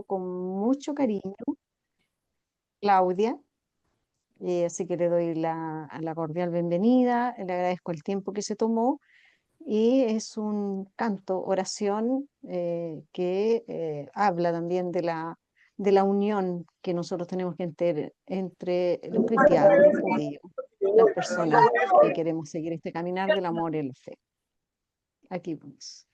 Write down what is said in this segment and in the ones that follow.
con mucho cariño, Claudia, así que le doy la cordial bienvenida, le agradezco el tiempo que se tomó y es un canto, oración que habla también de la unión que nosotros tenemos que entre los cristianos, los judíos, las personas que queremos seguir este caminar del amor y la fe. Aquí vamos.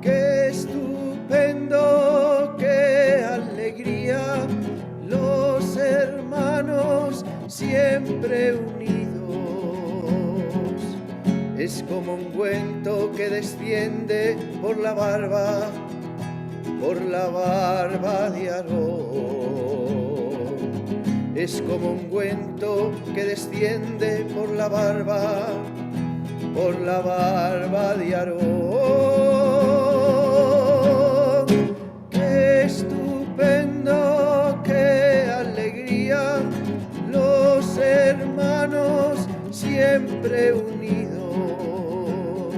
Qué estupendo, qué alegría, los hermanos siempre unidos. Es como un ungüento que desciende por la barba de Aarón. Es como un ungüento que desciende por la barba de Aarón. Qué estupendo, qué alegría, los hermanos siempre unidos,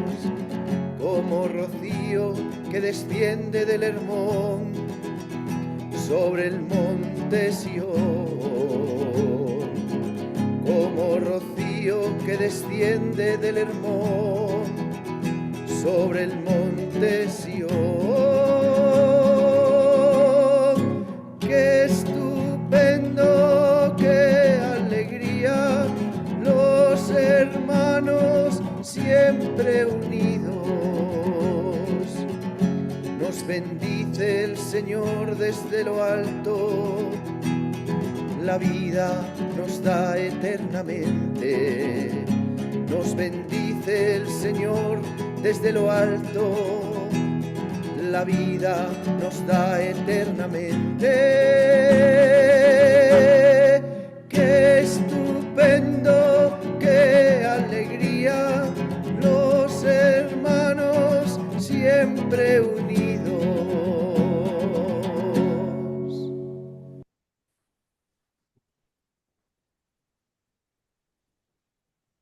como rocío que desciende del Hermón sobre el monte Sión, como rocío que desciende del Hermón sobre el monte Sión. Qué estupendo, qué alegría, los hermanos siempre unidos. Nos bendice el Señor desde lo alto, la vida nos da eternamente. Nos bendice el Señor desde lo alto, la vida nos da eternamente. Qué estupendo, qué alegría, los hermanos siempre unidos.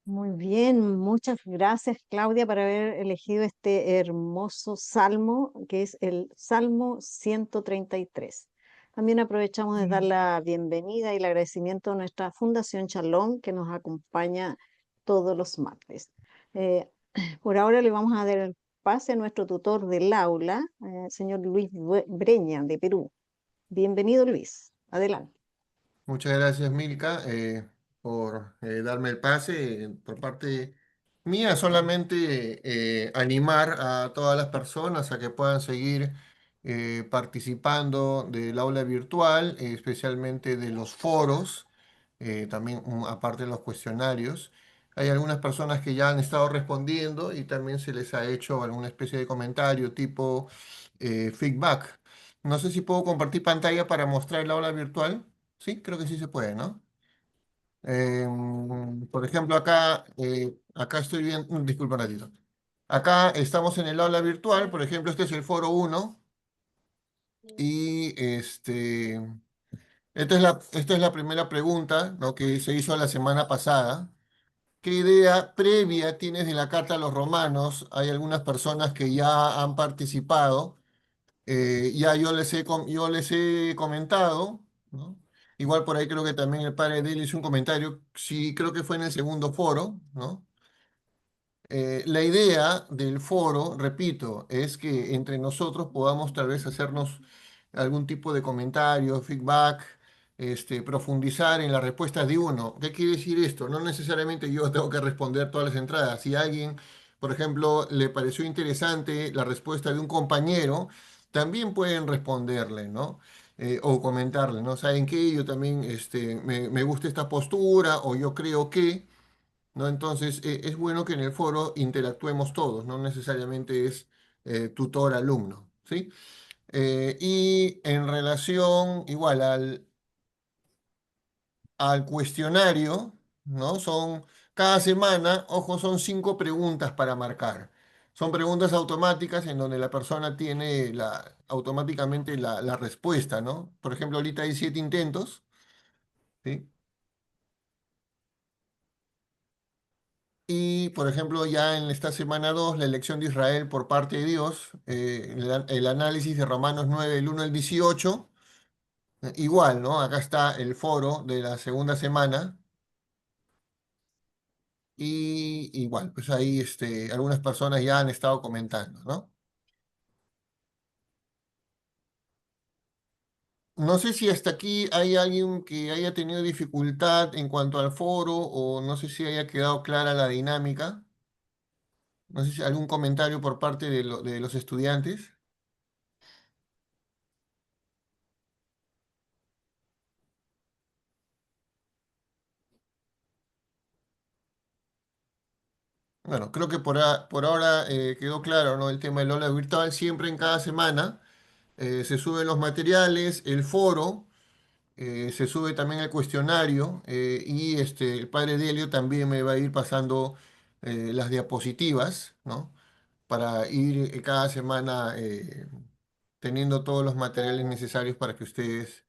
Muy bien, muchas gracias Claudia por haber elegido este hermoso salmo que es el Salmo 133. También aprovechamos de dar la bienvenida y el agradecimiento a nuestra Fundación Shalom que nos acompaña todos los martes. Eh, por ahora le vamos a dar el pase a nuestro tutor del aula, señor Luis Breña de Perú. Bienvenido Luis, adelante. Muchas gracias, Milka, por darme el pase. Por parte mía, solamente animar a todas las personas a que puedan seguir participando del aula virtual, especialmente de los foros, también aparte de los cuestionarios. Hay algunas personas que ya han estado respondiendo y también se les ha hecho alguna especie de comentario tipo feedback. No sé si puedo compartir pantalla para mostrar el aula virtual. Sí, creo que sí se puede, ¿no? Por ejemplo, acá estoy viendo, disculpa un ratito. Acá estamos en el aula virtual, por ejemplo, este es el foro uno y esta es la primera pregunta, ¿no?, que se hizo la semana pasada. ¿Qué idea previa tienes de la Carta a los Romanos? Hay algunas personas que ya han participado. Ya yo les he comentado, ¿no? Igual por ahí creo que también el padre de él hizo un comentario, sí, creo que fue en el segundo foro, ¿no? La idea del foro, repito, es que entre nosotros podamos tal vez hacernos algún tipo de comentario, feedback, profundizar en las respuestas de uno. ¿Qué quiere decir esto? No necesariamente yo tengo que responder todas las entradas. Si a alguien, por ejemplo, le pareció interesante la respuesta de un compañero, también pueden responderle, ¿no? O comentarle, ¿no? ¿Saben qué? Yo también me gusta esta postura o yo creo que... ¿no? Entonces, es bueno que en el foro interactuemos todos, no necesariamente es tutor-alumno, ¿sí? Y en relación, igual, al cuestionario, ¿no? Son Cada semana, ojo, son 5 preguntas para marcar. Son preguntas automáticas en donde la persona tiene automáticamente la respuesta, ¿no? Por ejemplo, ahorita hay 7 intentos, ¿sí? Y, por ejemplo, ya en esta semana 2 la elección de Israel por parte de Dios, el análisis de Romanos 9 del 1 al 18, igual, ¿no? Acá está el foro de la segunda semana. Y igual, pues ahí algunas personas ya han estado comentando, ¿no? No sé si hasta aquí hay alguien que haya tenido dificultad en cuanto al foro o no sé si haya quedado clara la dinámica. No sé si algún comentario por parte de los estudiantes. Bueno, creo que por ahora quedó claro, ¿no? El tema del aula virtual. Siempre en cada semana se suben los materiales, el foro. Se sube también el cuestionario y el padre Delio también me va a ir pasando las diapositivas, ¿no? Para ir cada semana teniendo todos los materiales necesarios para que ustedes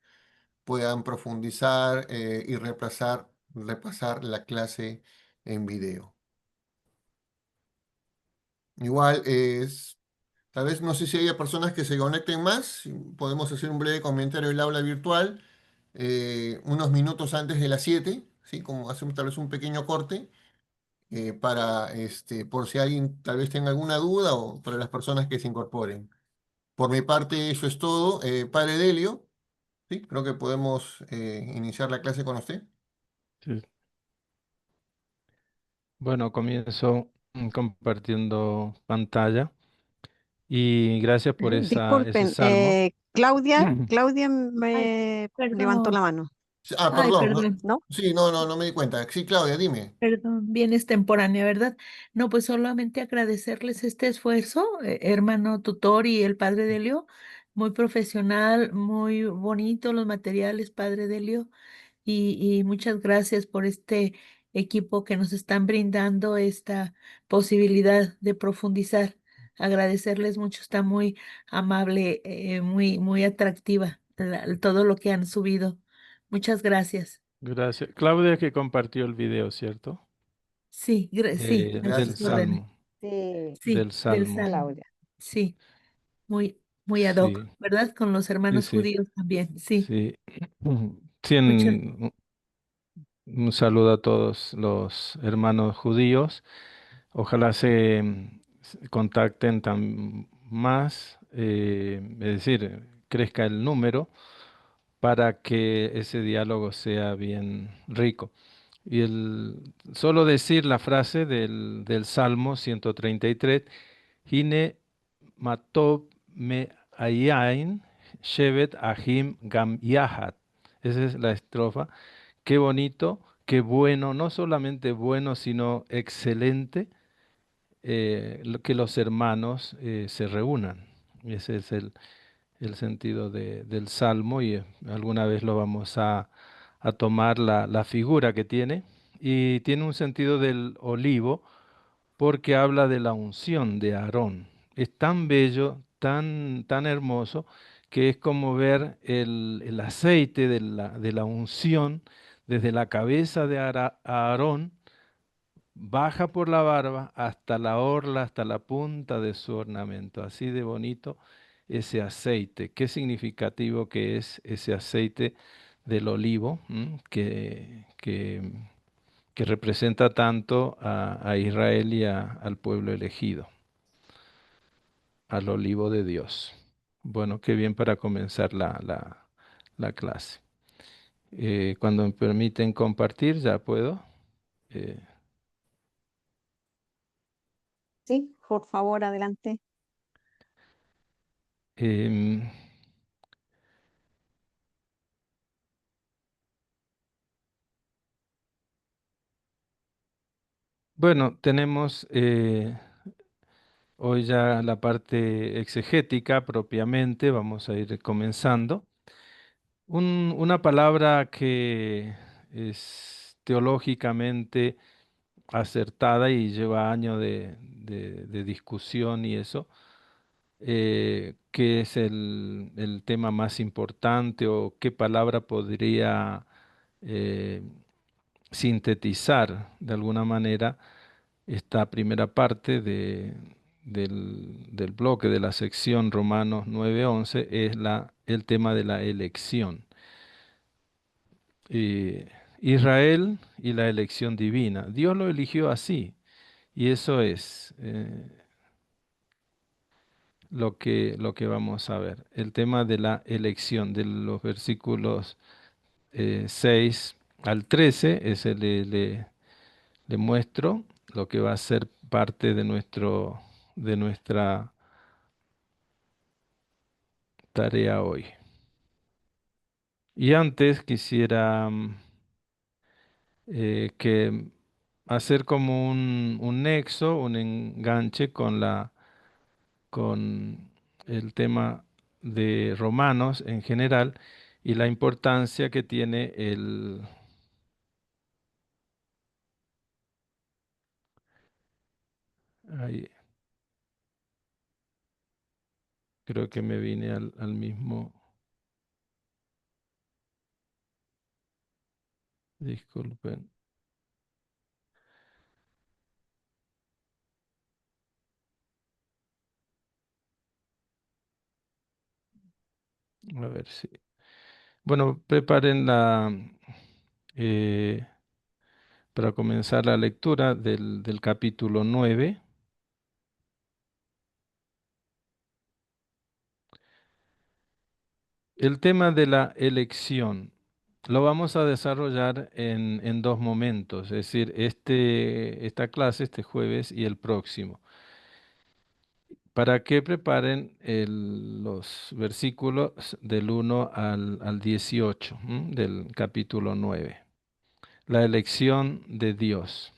puedan profundizar y repasar la clase en video. Igual tal vez no sé si haya personas que se conecten más, si podemos hacer un breve comentario del aula virtual unos minutos antes de las 7, ¿sí? Como hacemos tal vez un pequeño corte para, por si alguien tal vez tenga alguna duda o para las personas que se incorporen. Por mi parte, eso es todo. Padre Delio, ¿sí? Creo que podemos iniciar la clase con usted. Sí. Bueno, comienzo compartiendo pantalla y gracias por ese Disculpen, salmo. Claudia Ay, me levantó la perdón, mano, Sí, ah, ay, perdón, ¿no? perdón, ¿no? Sí, no me di cuenta. Sí, Claudia, dime. perdón, bien extemporánea, ¿verdad? No, pues solamente agradecerles este esfuerzo, hermano tutor y el padre Delio, muy profesional, muy bonito los materiales, padre Delio, y muchas gracias por este equipo que nos están brindando esta posibilidad de profundizar. Agradecerles mucho, está muy amable, muy atractiva todo lo que han subido. Muchas gracias. Gracias. Claudia que compartió el video, ¿cierto? Sí, sí, a Del Gracias, sus Claudia. órdenes. salmo, Sí, Sí, del del salmo. Salmo. Claudia. Sí, muy, muy ad hoc, Sí, ¿verdad? Con los sí, hermanos sí, judíos también. Sí, sí. Sí, muchas, un saludo a todos los hermanos judíos. Ojalá se contacten más, es decir, crezca el número para que ese diálogo sea bien rico. Y solo decir la frase del Salmo 133, Hine matov me ayin, shevet ahim gam yahat. Esa es la estrofa. Qué bonito, qué bueno, no solamente bueno, sino excelente que los hermanos se reúnan. Ese es el sentido del salmo y alguna vez lo vamos a tomar la figura que tiene. Y tiene un sentido del olivo porque habla de la unción de Aarón. Es tan bello, tan hermoso, que es como ver el aceite de la unción desde la cabeza de Aarón baja por la barba hasta la orla, hasta la punta de su ornamento. Así de bonito ese aceite. Qué significativo que es ese aceite del olivo, que representa tanto a Israel y al pueblo elegido, al olivo de Dios. Bueno, qué bien para comenzar la clase. Cuando me permiten compartir, ya puedo. Eh, Sí, por favor, adelante. em, bueno, tenemos hoy ya la parte exegética propiamente, vamos a ir comenzando. Una palabra que es teológicamente acertada y lleva años de discusión y eso, qué es el tema más importante o qué palabra podría eh, sintetizar de alguna manera esta primera parte del bloque de la sección Romanos 9:11 es el tema de la elección. Israel y la elección divina. Dios lo eligió así y eso es lo que vamos a ver. El tema de la elección de los versículos 6 al 13 ese le muestro lo que va a ser parte de nuestra tarea hoy. Y antes quisiera que hacer como un nexo, un enganche con el tema de Romanos en general y la importancia que tiene ahí, creo que me vine al mismo, disculpen, a ver si. Bueno, preparen eh, para comenzar la lectura del capítulo 9. El tema de la elección lo vamos a desarrollar en dos momentos, es decir, esta clase, este jueves y el próximo, para que preparen los versículos del 1 al 18, del capítulo 9. La elección de Dios.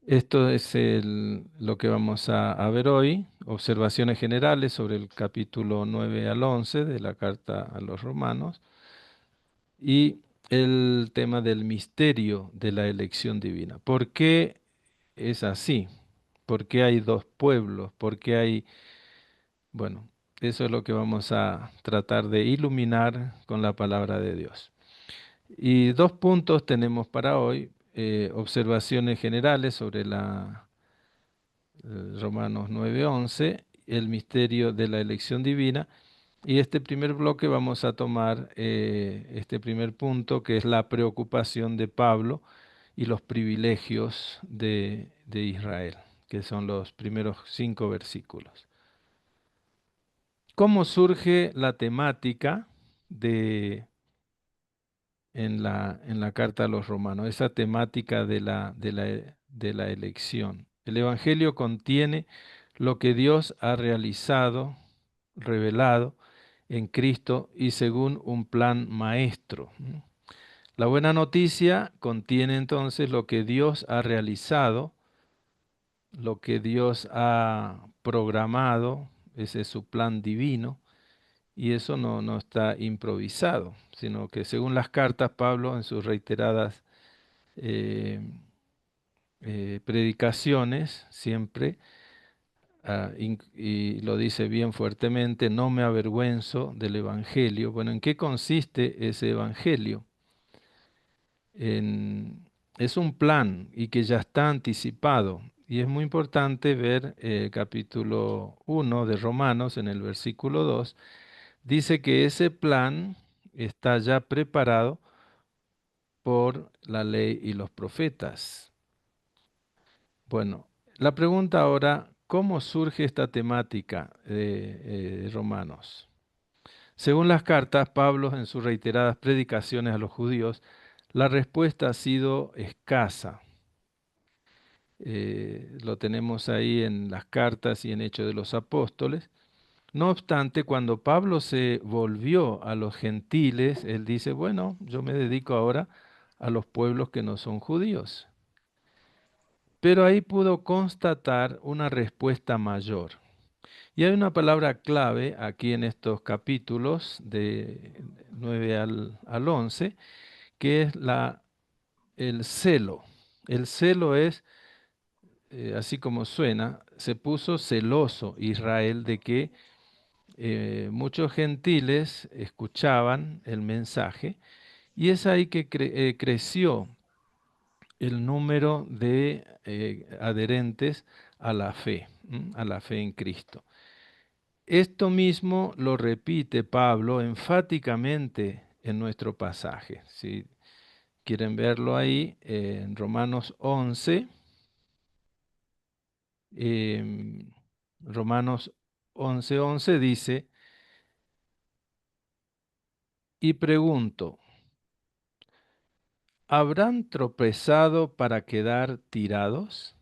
Esto es lo que vamos a ver hoy, observaciones generales sobre el capítulo 9 al 11 de la carta a los romanos y el tema del misterio de la elección divina. ¿Por qué es así? ¿Por qué hay dos pueblos? ¿Por qué hay... Bueno, eso es lo que vamos a tratar de iluminar con la palabra de Dios. Y dos puntos tenemos para hoy, observaciones generales sobre Romanos 9:11, el misterio de la elección divina. Y este primer bloque vamos a tomar este primer punto, que es la preocupación de Pablo y los privilegios de Israel, que son los primeros 5 versículos. ¿Cómo surge la temática en la carta a los romanos? Esa temática de la elección. El Evangelio contiene lo que Dios ha realizado, revelado en Cristo y según un plan maestro. La buena noticia contiene entonces lo que Dios ha realizado, lo que Dios ha programado, ese es su plan divino, y eso no está improvisado, sino que según las cartas, Pablo en sus reiteradas eh, predicaciones, siempre, y lo dice bien fuertemente, no me avergüenzo del Evangelio. Bueno, ¿en qué consiste ese Evangelio? Es un plan y que ya está anticipado. Y es muy importante ver capítulo 1 de Romanos en el versículo 2. Dice que ese plan está ya preparado por la ley y los profetas. Bueno, la pregunta ahora, ¿cómo surge esta temática de Romanos? Según las cartas, Pablo en sus reiteradas predicaciones a los judíos, la respuesta ha sido escasa. Lo tenemos ahí en las cartas y en Hechos de los Apóstoles. No obstante, cuando Pablo se volvió a los gentiles, él dice, bueno, yo me dedico ahora a los pueblos que no son judíos. Pero ahí pudo constatar una respuesta mayor. Y hay una palabra clave aquí en estos capítulos de 9 al 11, que es el celo. El celo es, así como suena, se puso celoso Israel de que muchos gentiles escuchaban el mensaje y es ahí que creció el número de adherentes a la fe, a la fe en Cristo. Esto mismo lo repite Pablo enfáticamente en nuestro pasaje. Si quieren verlo ahí, en Romanos 11, Romanos 11:11 dice, y pregunto, ¿habrán tropezado para quedar tirados?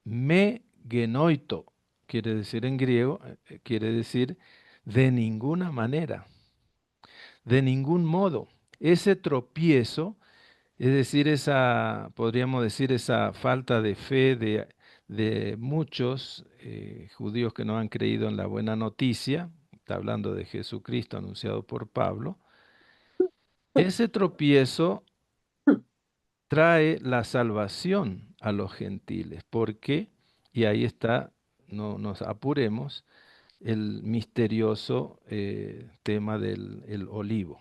Me genoito, quiere decir en griego, quiere decir de ninguna manera, de ningún modo. Ese tropiezo, es decir, esa, podríamos decir, esa falta de fe de muchos judíos que no han creído en la buena noticia, está hablando de Jesucristo anunciado por Pablo, ese tropiezo trae la salvación a los gentiles, porque, y ahí está, no nos apuremos, el misterioso tema del el olivo.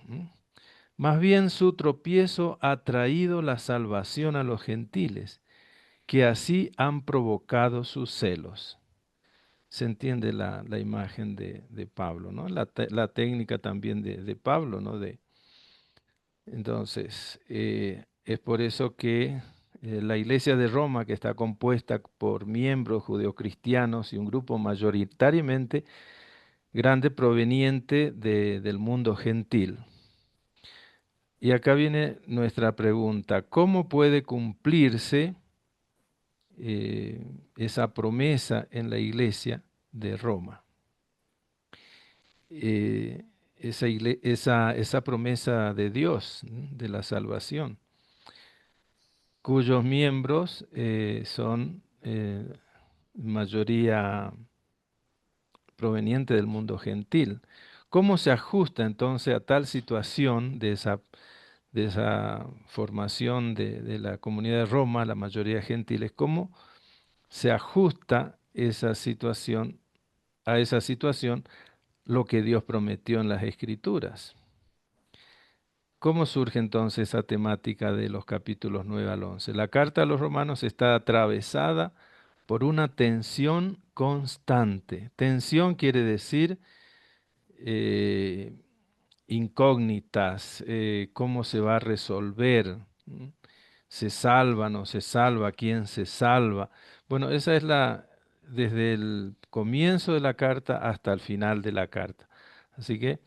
Más bien su tropiezo ha traído la salvación a los gentiles, que así han provocado sus celos. Se entiende la imagen de Pablo, ¿no? La técnica también de Pablo, ¿no? Entonces, es por eso que la Iglesia de Roma, que está compuesta por miembros judeocristianos y un grupo mayoritariamente grande proveniente del mundo gentil. Y acá viene nuestra pregunta, ¿cómo puede cumplirse esa promesa en la Iglesia de Roma? Esa promesa de Dios, ¿no? De la salvación, cuyos miembros son mayoría proveniente del mundo gentil. ¿Cómo se ajusta entonces a tal situación de esa formación de la comunidad de Roma, la mayoría gentiles? ¿Cómo se ajusta a esa situación lo que Dios prometió en las Escrituras? ¿Cómo surge entonces esa temática de los capítulos 9 al 11? La carta a los romanos está atravesada por una tensión constante. Tensión quiere decir eh, incógnitas, cómo se va a resolver, ¿m? ¿Se salva, no se salva? ¿Quién se salva? Bueno, esa es desde el comienzo de la carta hasta el final de la carta. Así que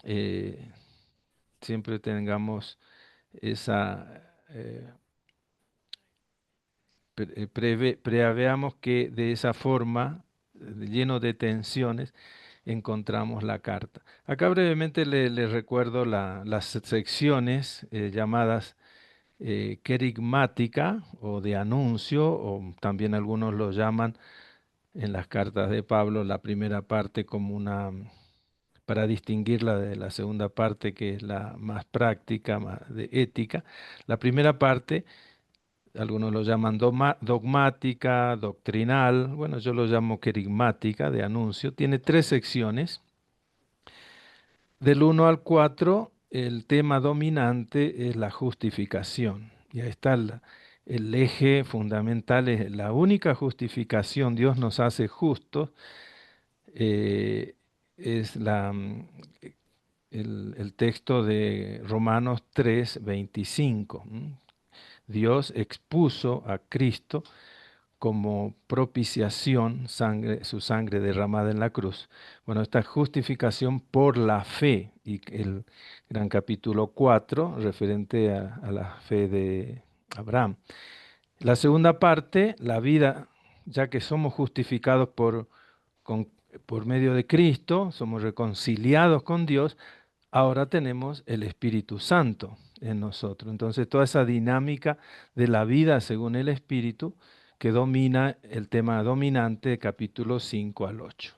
eh, siempre tengamos esa, preveamos que de esa forma, lleno de tensiones, encontramos la carta. Acá brevemente le recuerdo las secciones llamadas querigmática o de anuncio, o también algunos lo llaman en las cartas de Pablo la primera parte como una, para distinguirla de la segunda parte que es la más práctica, más de ética. La primera parte algunos lo llaman dogmática, doctrinal, bueno, yo lo llamo querigmática, de anuncio. Tiene 3 secciones. Del 1 al 4, el tema dominante es la justificación. Y ahí está el eje fundamental, es la única justificación, Dios nos hace justos, eh, es el texto de Romanos 3:25. Dios expuso a Cristo como propiciación, su sangre derramada en la cruz. Bueno, esta justificación por la fe, y el gran capítulo 4, referente a la fe de Abraham. La segunda parte, la vida, ya que somos justificados por medio de Cristo, somos reconciliados con Dios, ahora tenemos el Espíritu Santo en nosotros. Entonces, toda esa dinámica de la vida según el Espíritu que domina el tema dominante de capítulos 5 al 8.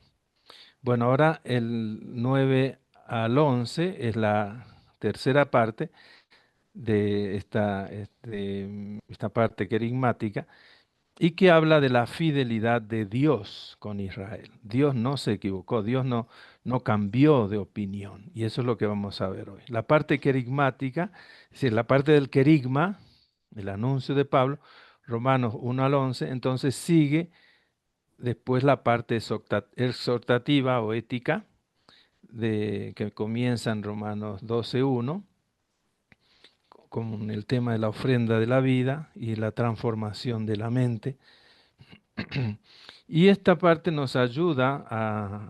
Bueno, ahora el 9 al 11 es la tercera parte, de esta parte querigmática, y que habla de la fidelidad de Dios con Israel. Dios no se equivocó, Dios no cambió de opinión, y eso es lo que vamos a ver hoy. La parte querigmática, es decir, la parte del querigma, el anuncio de Pablo, Romanos 1 al 11, entonces sigue después la parte exhortativa o ética, que comienza en Romanos 12:1, con el tema de la ofrenda de la vida y la transformación de la mente. Y esta parte nos ayuda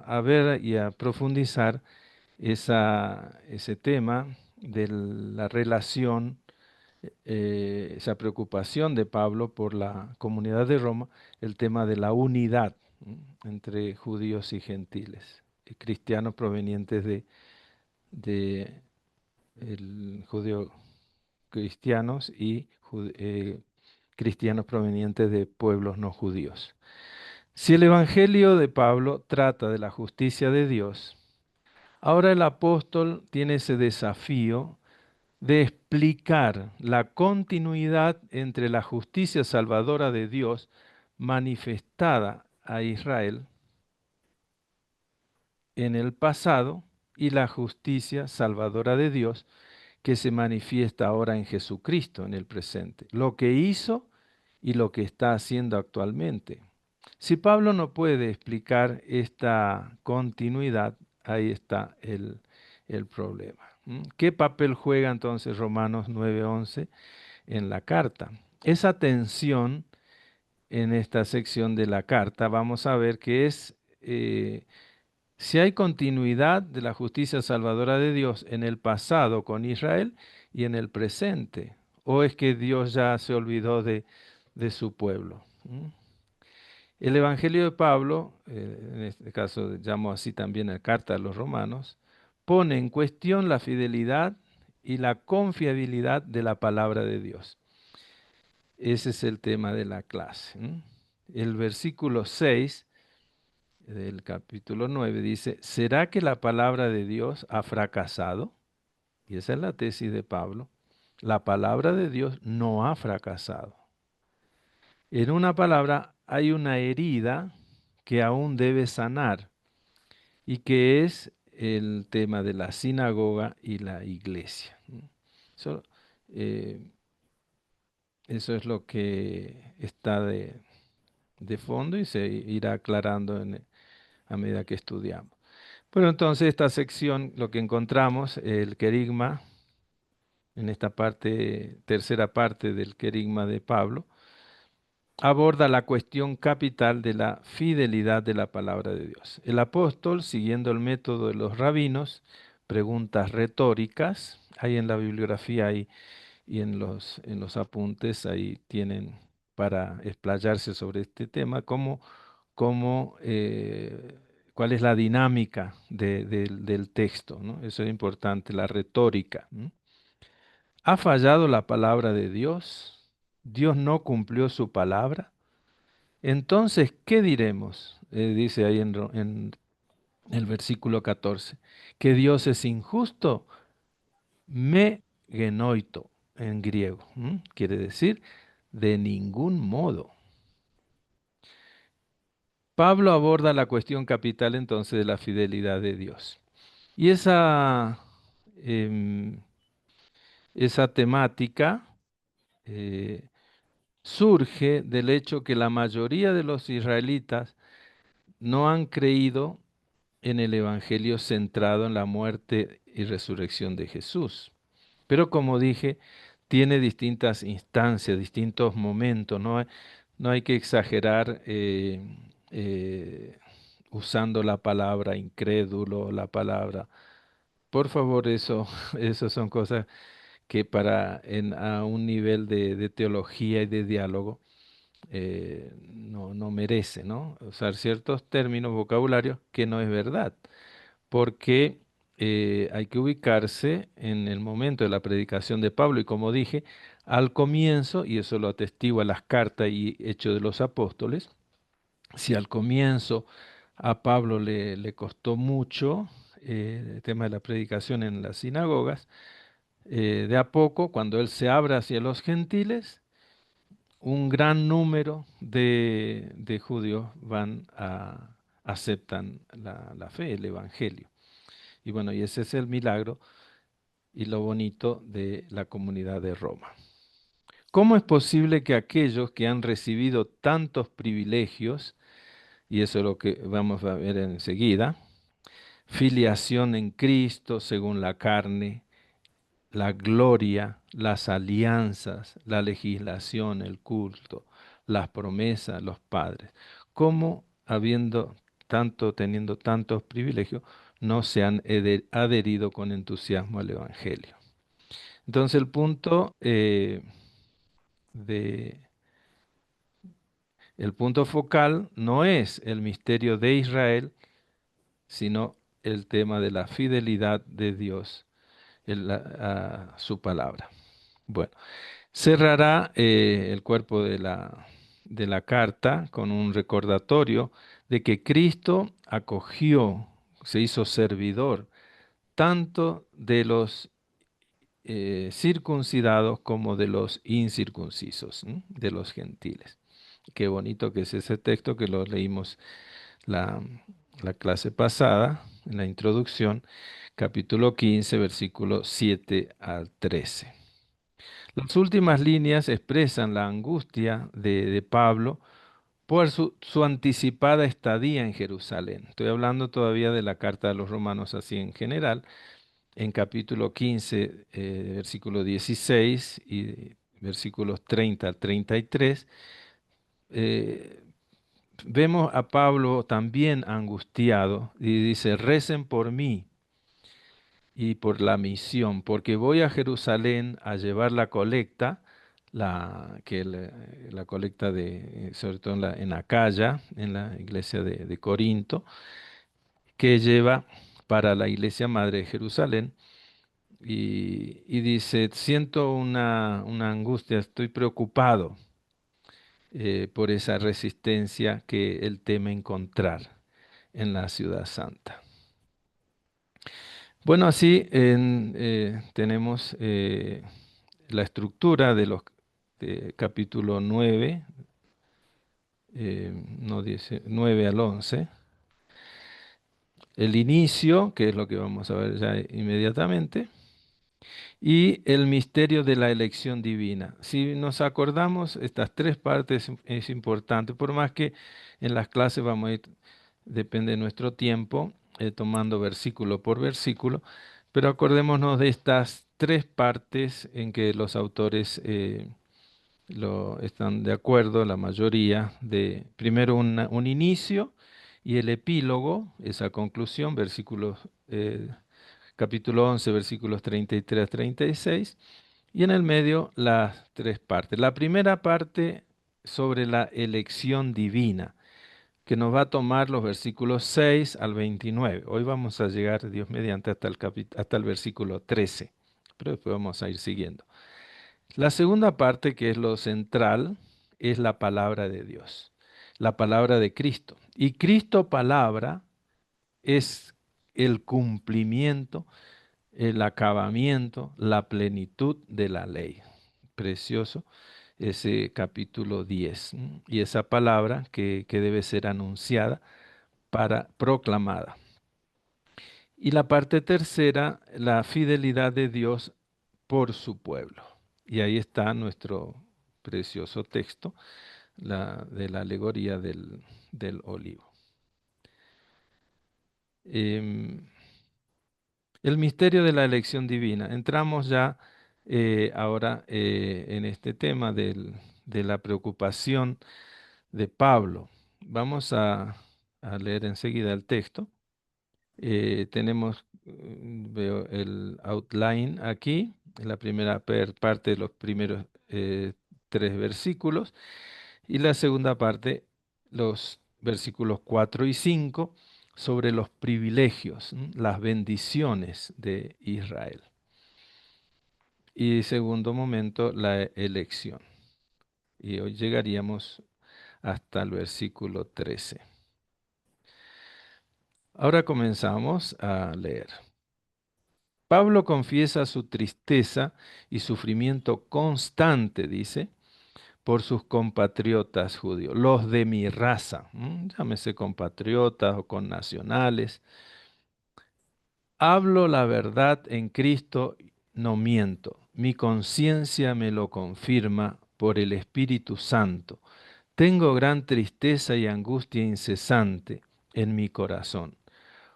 a ver y a profundizar ese tema de la relación, esa preocupación de Pablo por la comunidad de Roma, el tema de la unidad entre judíos y gentiles, y cristianos provenientes de judío cristianos y cristianos provenientes de pueblos no judíos. Si el Evangelio de Pablo trata de la justicia de Dios, ahora el apóstol tiene ese desafío de explicar la continuidad entre la justicia salvadora de Dios manifestada a Israel en el pasado y la justicia salvadora de Dios que se manifiesta ahora en Jesucristo en el presente, lo que hizo y lo que está haciendo actualmente. Si Pablo no puede explicar esta continuidad, ahí está el problema. ¿Qué papel juega entonces Romanos 9:11 en la carta? Esa tensión en esta sección de la carta, vamos a ver que es si hay continuidad de la justicia salvadora de Dios en el pasado con Israel y en el presente, o es que Dios ya se olvidó de su pueblo. El Evangelio de Pablo, en este caso llamo así también la carta a los romanos, pone en cuestión la fidelidad y la confiabilidad de la palabra de Dios. Ese es el tema de la clase. El versículo 6 del capítulo 9 dice, ¿será que la palabra de Dios ha fracasado? Y esa es la tesis de Pablo. La palabra de Dios no ha fracasado. En una palabra hay una herida que aún debe sanar y que es el tema de la sinagoga y la iglesia. Eso, eh, eso es lo que está de fondo y se irá aclarando a medida que estudiamos. Bueno, entonces esta sección, lo que encontramos, el querigma, en esta parte, tercera parte del querigma de Pablo, aborda la cuestión capital de la fidelidad de la palabra de Dios. El apóstol, siguiendo el método de los rabinos, preguntas retóricas, hay en la bibliografía y en los apuntes, ahí tienen para explayarse sobre este tema, cuál es la dinámica del texto, ¿no? Eso es importante, la retórica. ¿Ha fallado la palabra de Dios? ¿Dios no cumplió su palabra? Entonces, ¿qué diremos? Dice ahí en el versículo 14, que Dios es injusto, me genoito en griego. Quiere decir, de ningún modo. Pablo aborda la cuestión capital entonces de la fidelidad de Dios. Y em, esa temática eh, surge del hecho que la mayoría de los israelitas no han creído en el Evangelio centrado en la muerte y resurrección de Jesús. Pero como dije, tiene distintas instancias, distintos momentos. No hay que exagerar eh, usando la palabra incrédulo, la palabra. Por favor, eso son cosas que a un nivel de teología y de diálogo no merece, ¿no? Usar ciertos términos, vocabularios que no es verdad, porque hay que ubicarse en el momento de la predicación de Pablo y como dije, al comienzo, y eso lo atestigua las cartas y Hechos de los Apóstoles, si al comienzo a Pablo le costó mucho el tema de la predicación en las sinagogas, de a poco, cuando Él se abra hacia los gentiles, un gran número de judíos aceptan la fe, el evangelio. Y bueno, y ese es el milagro y lo bonito de la comunidad de Roma. ¿Cómo es posible que aquellos que han recibido tantos privilegios, y eso es lo que vamos a ver enseguida, filiación en Cristo según la carne, la gloria, las alianzas, la legislación, el culto, las promesas, los padres, cómo teniendo tantos privilegios, no se han adherido con entusiasmo al Evangelio? Entonces el punto de el punto focal no es el misterio de Israel, sino el tema de la fidelidad de Dios a su palabra. Bueno, cerrará el cuerpo de la carta con un recordatorio de que Cristo acogió, se hizo servidor tanto de los circuncidados como de los incircuncisos, de los gentiles. Qué bonito que es ese texto que lo leímos la, la clase pasada, en la introducción, capítulo 15, versículos 7 al 13. Las últimas líneas expresan la angustia de Pablo por su anticipada estadía en Jerusalén. Estoy hablando todavía de la carta de los romanos así en general. En capítulo 15, versículo 16 y versículos 30 al 33, eh, vemos a Pablo también angustiado y dice, recen por mí y por la misión, porque voy a Jerusalén a llevar la colecta, la colecta sobre todo en Acaya, en la iglesia de Corinto, que lleva para la iglesia madre de Jerusalén. Y dice, siento una angustia, estoy preocupado por esa resistencia que él teme encontrar en la ciudad santa. Bueno, así tenemos la estructura de capítulo 9, no dice 9 al 11. El inicio, que es lo que vamos a ver ya inmediatamente, y el misterio de la elección divina. Si nos acordamos, estas tres partes es importante, por más que en las clases vamos a ir, depende de nuestro tiempo, tomando versículo por versículo, pero acordémonos de estas tres partes en que los autores están de acuerdo, la mayoría, de primero un inicio y el epílogo, esa conclusión, versículos capítulo 11, versículos 33 a 36, y en el medio las tres partes. La primera parte sobre la elección divina, que nos va a tomar los versículos 6 al 29. Hoy vamos a llegar, Dios mediante, hasta el versículo 13, pero después vamos a ir siguiendo. La segunda parte, que es lo central, es la palabra de Dios, la palabra de Cristo. Y Cristo palabra es el cumplimiento, el acabamiento, la plenitud de la ley. Precioso ese capítulo 10. Y esa palabra que debe ser anunciada proclamada. Y la parte tercera, la fidelidad de Dios por su pueblo. Y ahí está nuestro precioso texto de la alegoría del olivo. El misterio de la elección divina. Entramos ya ahora en este tema de la preocupación de Pablo. Vamos a leer enseguida el texto. Tenemos, veo el outline aquí, en la primera parte de los primeros tres versículos, y la segunda parte, los versículos 4 y 5, sobre los privilegios, las bendiciones de Israel. Y segundo momento, la elección. Y hoy llegaríamos hasta el versículo 13. Ahora comenzamos a leer. Pablo confiesa su tristeza y sufrimiento constante, dice, por sus compatriotas judíos, los de mi raza, llámese compatriotas o connacionales. Hablo la verdad en Cristo, no miento. Mi conciencia me lo confirma por el Espíritu Santo. Tengo gran tristeza y angustia incesante en mi corazón,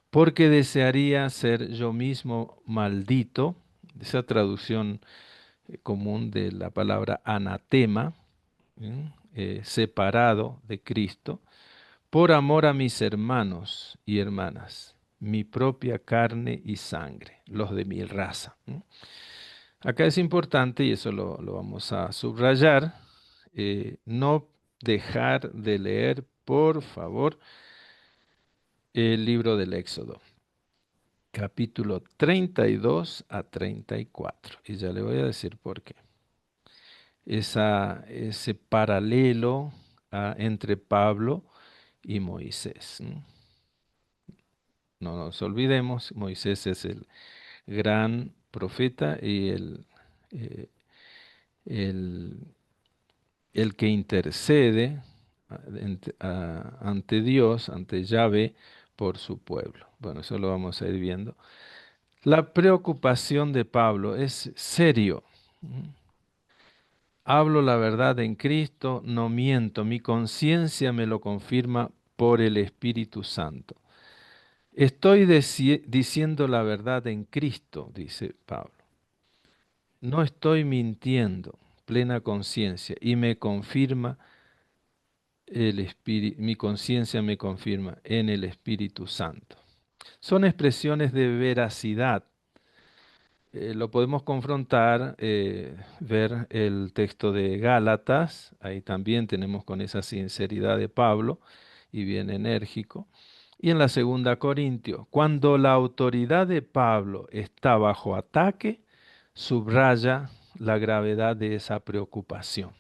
porque desearía ser yo mismo maldito, esa traducción común de la palabra anatema, separado de Cristo, por amor a mis hermanos y hermanas, mi propia carne y sangre, los de mi raza. Acá es importante, y eso lo vamos a subrayar, no dejar de leer, por favor, el libro del Éxodo, capítulo 32 a 34. Y ya le voy a decir por qué. Ese paralelo entre Pablo y Moisés. No nos olvidemos, Moisés es el gran profeta y eh, el, el que intercede ante Dios, ante Yahvé, por su pueblo. Bueno, eso lo vamos a ir viendo. La preocupación de Pablo es serio. Hablo la verdad en Cristo, no miento, mi conciencia me lo confirma por el Espíritu Santo. Estoy diciendo la verdad en Cristo, dice Pablo. No estoy mintiendo, plena conciencia, y me confirma el Espíritu, mi conciencia me confirma en el Espíritu Santo. Son expresiones de veracidad. Lo podemos confrontar, ver el texto de Gálatas, ahí también tenemos con esa sinceridad de Pablo y bien enérgico. Y en la segunda Corintios, cuando la autoridad de Pablo está bajo ataque, subraya la gravedad de esa preocupación.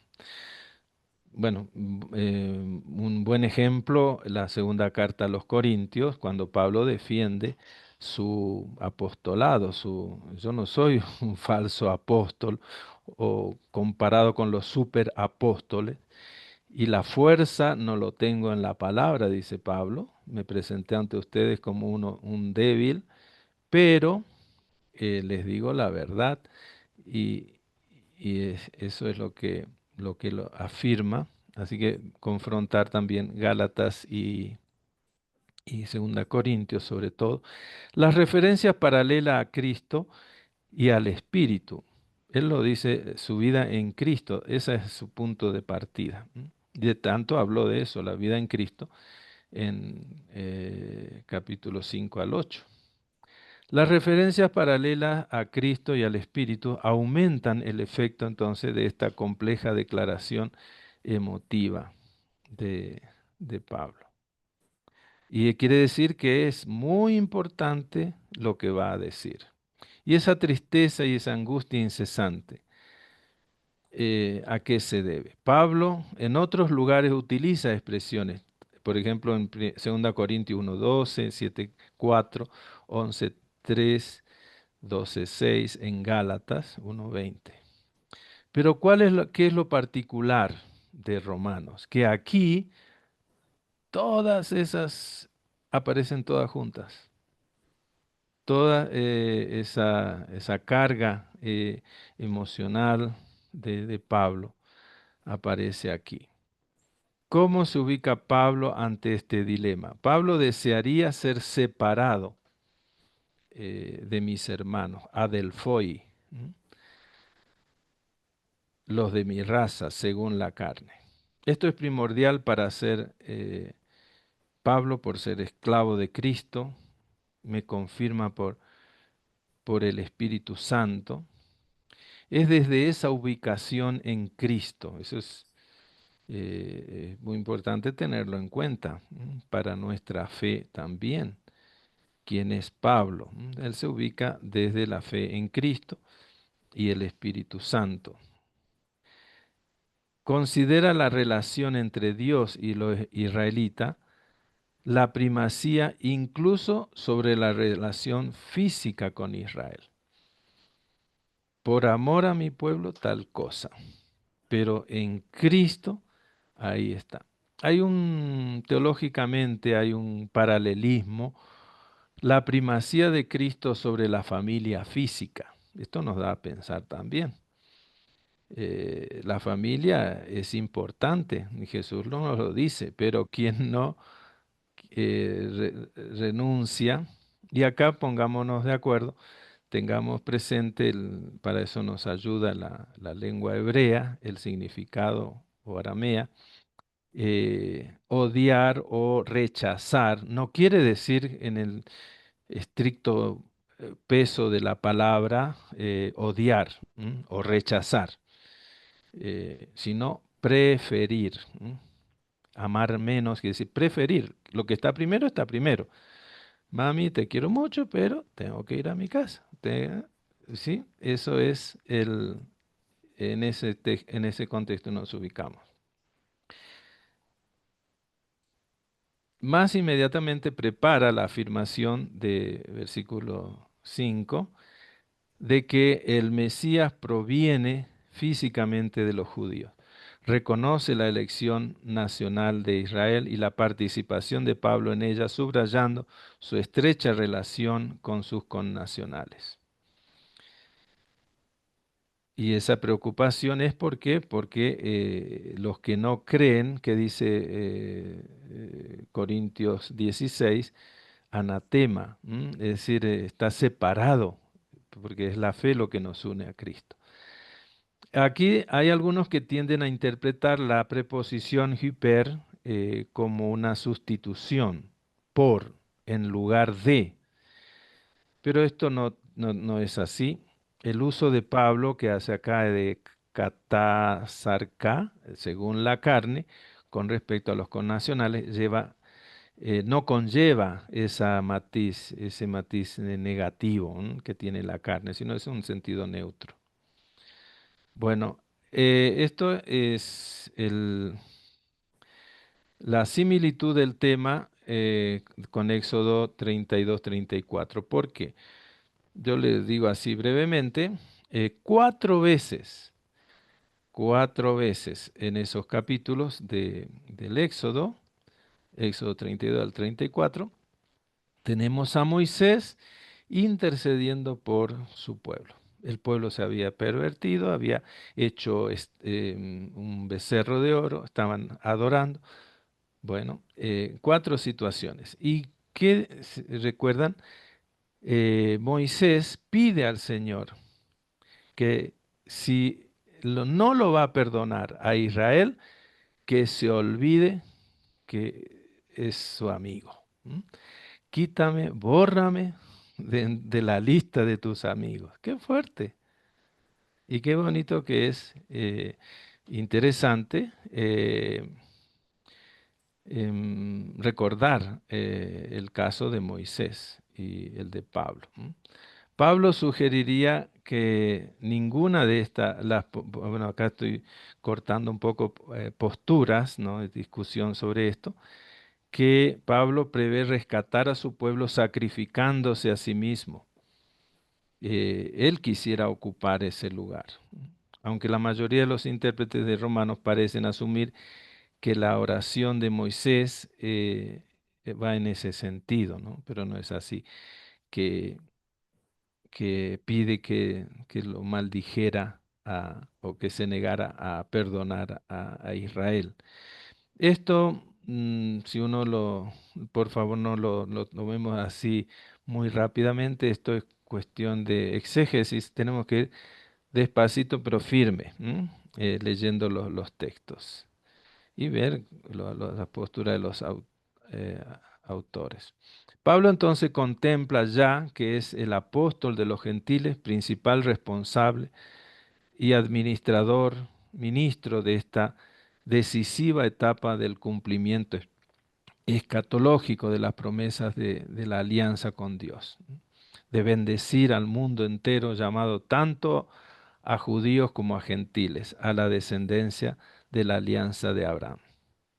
Bueno, un buen ejemplo, la segunda carta a los Corintios, cuando Pablo defiende su apostolado, yo no soy un falso apóstol o comparado con los superapóstoles, y la fuerza no lo tengo en la palabra, dice Pablo, me presenté ante ustedes como un débil, pero les digo la verdad y, eso es lo que lo afirma. Así que confrontar también Gálatas y Segunda Corintios sobre todo. Las referencias paralelas a Cristo y al Espíritu. Él lo dice, su vida en Cristo, ese es su punto de partida. De tanto habló de eso, la vida en Cristo, en capítulo 5 al 8. Las referencias paralelas a Cristo y al Espíritu aumentan el efecto entonces de esta compleja declaración emotiva de Pablo. Y quiere decir que es muy importante lo que va a decir. Y esa tristeza y esa angustia incesante, ¿a qué se debe? Pablo en otros lugares utiliza expresiones, por ejemplo en 2 Corintios 1:12, 7:4, 11:3, 12:6, en Gálatas 1:20. Pero ¿qué es lo particular de Romanos? Que aquí todas esas aparecen todas juntas. Toda esa carga emocional de Pablo aparece aquí. ¿Cómo se ubica Pablo ante este dilema? Pablo desearía ser separado de mis hermanos, adelphoi, los de mi raza, según la carne. Esto es primordial para ser Pablo, por ser esclavo de Cristo, me confirma por el Espíritu Santo. Es desde esa ubicación en Cristo. Eso es muy importante tenerlo en cuenta para nuestra fe también. ¿Quién es Pablo? Él se ubica desde la fe en Cristo y el Espíritu Santo. Considera la relación entre Dios y los israelitas la primacía incluso sobre la relación física con Israel. por amor a mi pueblo tal cosa, pero en Cristo ahí está. Teológicamente hay un paralelismo, la primacía de Cristo sobre la familia física. Esto nos da a pensar también. La familia es importante, y Jesús no nos lo dice, pero quien no renuncia, y acá pongámonos de acuerdo, tengamos presente, para eso nos ayuda la lengua hebrea, el significado o aramea, odiar o rechazar, no quiere decir en el estricto peso de la palabra odiar o rechazar, sino preferir. Amar menos quiere decir preferir. Lo que está primero está primero. Mami, te quiero mucho, pero tengo que ir a mi casa. ¿Sí? Eso es en ese contexto nos ubicamos. Más inmediatamente prepara la afirmación de versículo 5 de que el Mesías proviene físicamente de los judíos. Reconoce la elección nacional de Israel y la participación de Pablo en ella, subrayando su estrecha relación con sus connacionales. Y esa preocupación es ¿por qué? Porque los que no creen, que dice Corintios 16, anatema, es decir, está separado, porque es la fe lo que nos une a Cristo. Aquí hay algunos que tienden a interpretar la preposición hyper como una sustitución, por, en lugar de. Pero esto no es así. El uso de Pablo que hace acá de katasarka, según la carne, con respecto a los connacionales, no conlleva ese matiz negativo que tiene la carne, sino es un sentido neutro. Bueno, esto es la similitud del tema con Éxodo 32-34. ¿Por qué? Yo les digo así brevemente, cuatro veces en esos capítulos del Éxodo, Éxodo 32 al 34, tenemos a Moisés intercediendo por su pueblo. El pueblo se había pervertido, había hecho un becerro de oro, estaban adorando. Bueno, cuatro situaciones. ¿Y qué recuerdan? Moisés pide al Señor que si no lo va a perdonar a Israel, que se olvide que es su amigo. Quítame, bórrame de la lista de tus amigos. Qué fuerte. Y qué bonito que es, interesante recordar el caso de Moisés y el de Pablo. Pablo sugeriría que ninguna de estas, bueno, acá estoy cortando un poco posturas, ¿no? De discusión sobre esto, que Pablo prevé rescatar a su pueblo sacrificándose a sí mismo. Él quisiera ocupar ese lugar. Aunque la mayoría de los intérpretes de Romanos parecen asumir que la oración de Moisés va en ese sentido, ¿no? Pero no es así, que, que pide que lo maldijera o que se negara a perdonar a Israel. Esto, si uno por favor, no lo vemos así muy rápidamente, esto es cuestión de exégesis, tenemos que ir despacito pero firme, leyendo los textos y ver la postura de los eh, autores. Pablo entonces contempla ya que es el apóstol de los gentiles, principal responsable y administrador, ministro de esta decisiva etapa del cumplimiento escatológico de las promesas de la alianza con Dios, de bendecir al mundo entero, llamado tanto a judíos como a gentiles, a la descendencia de la alianza de Abraham,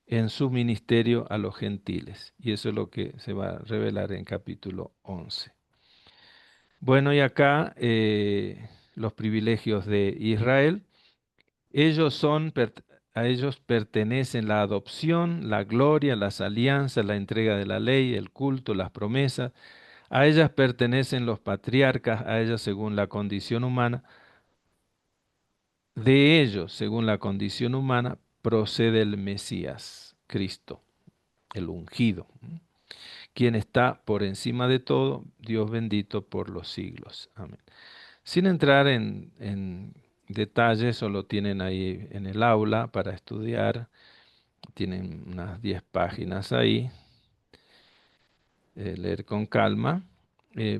en su ministerio a los gentiles. Y eso es lo que se va a revelar en capítulo 11. Bueno, y acá los privilegios de Israel. A ellos pertenecen la adopción, la gloria, las alianzas, la entrega de la ley, el culto, las promesas. A ellas pertenecen los patriarcas, a ellas según la condición humana. De ellos, según la condición humana, procede el Mesías, Cristo, el ungido, quien está por encima de todo, Dios bendito por los siglos. Amén. Sin entrar en detalles, solo tienen ahí en el aula para estudiar, tienen unas 10 páginas ahí, leer con calma.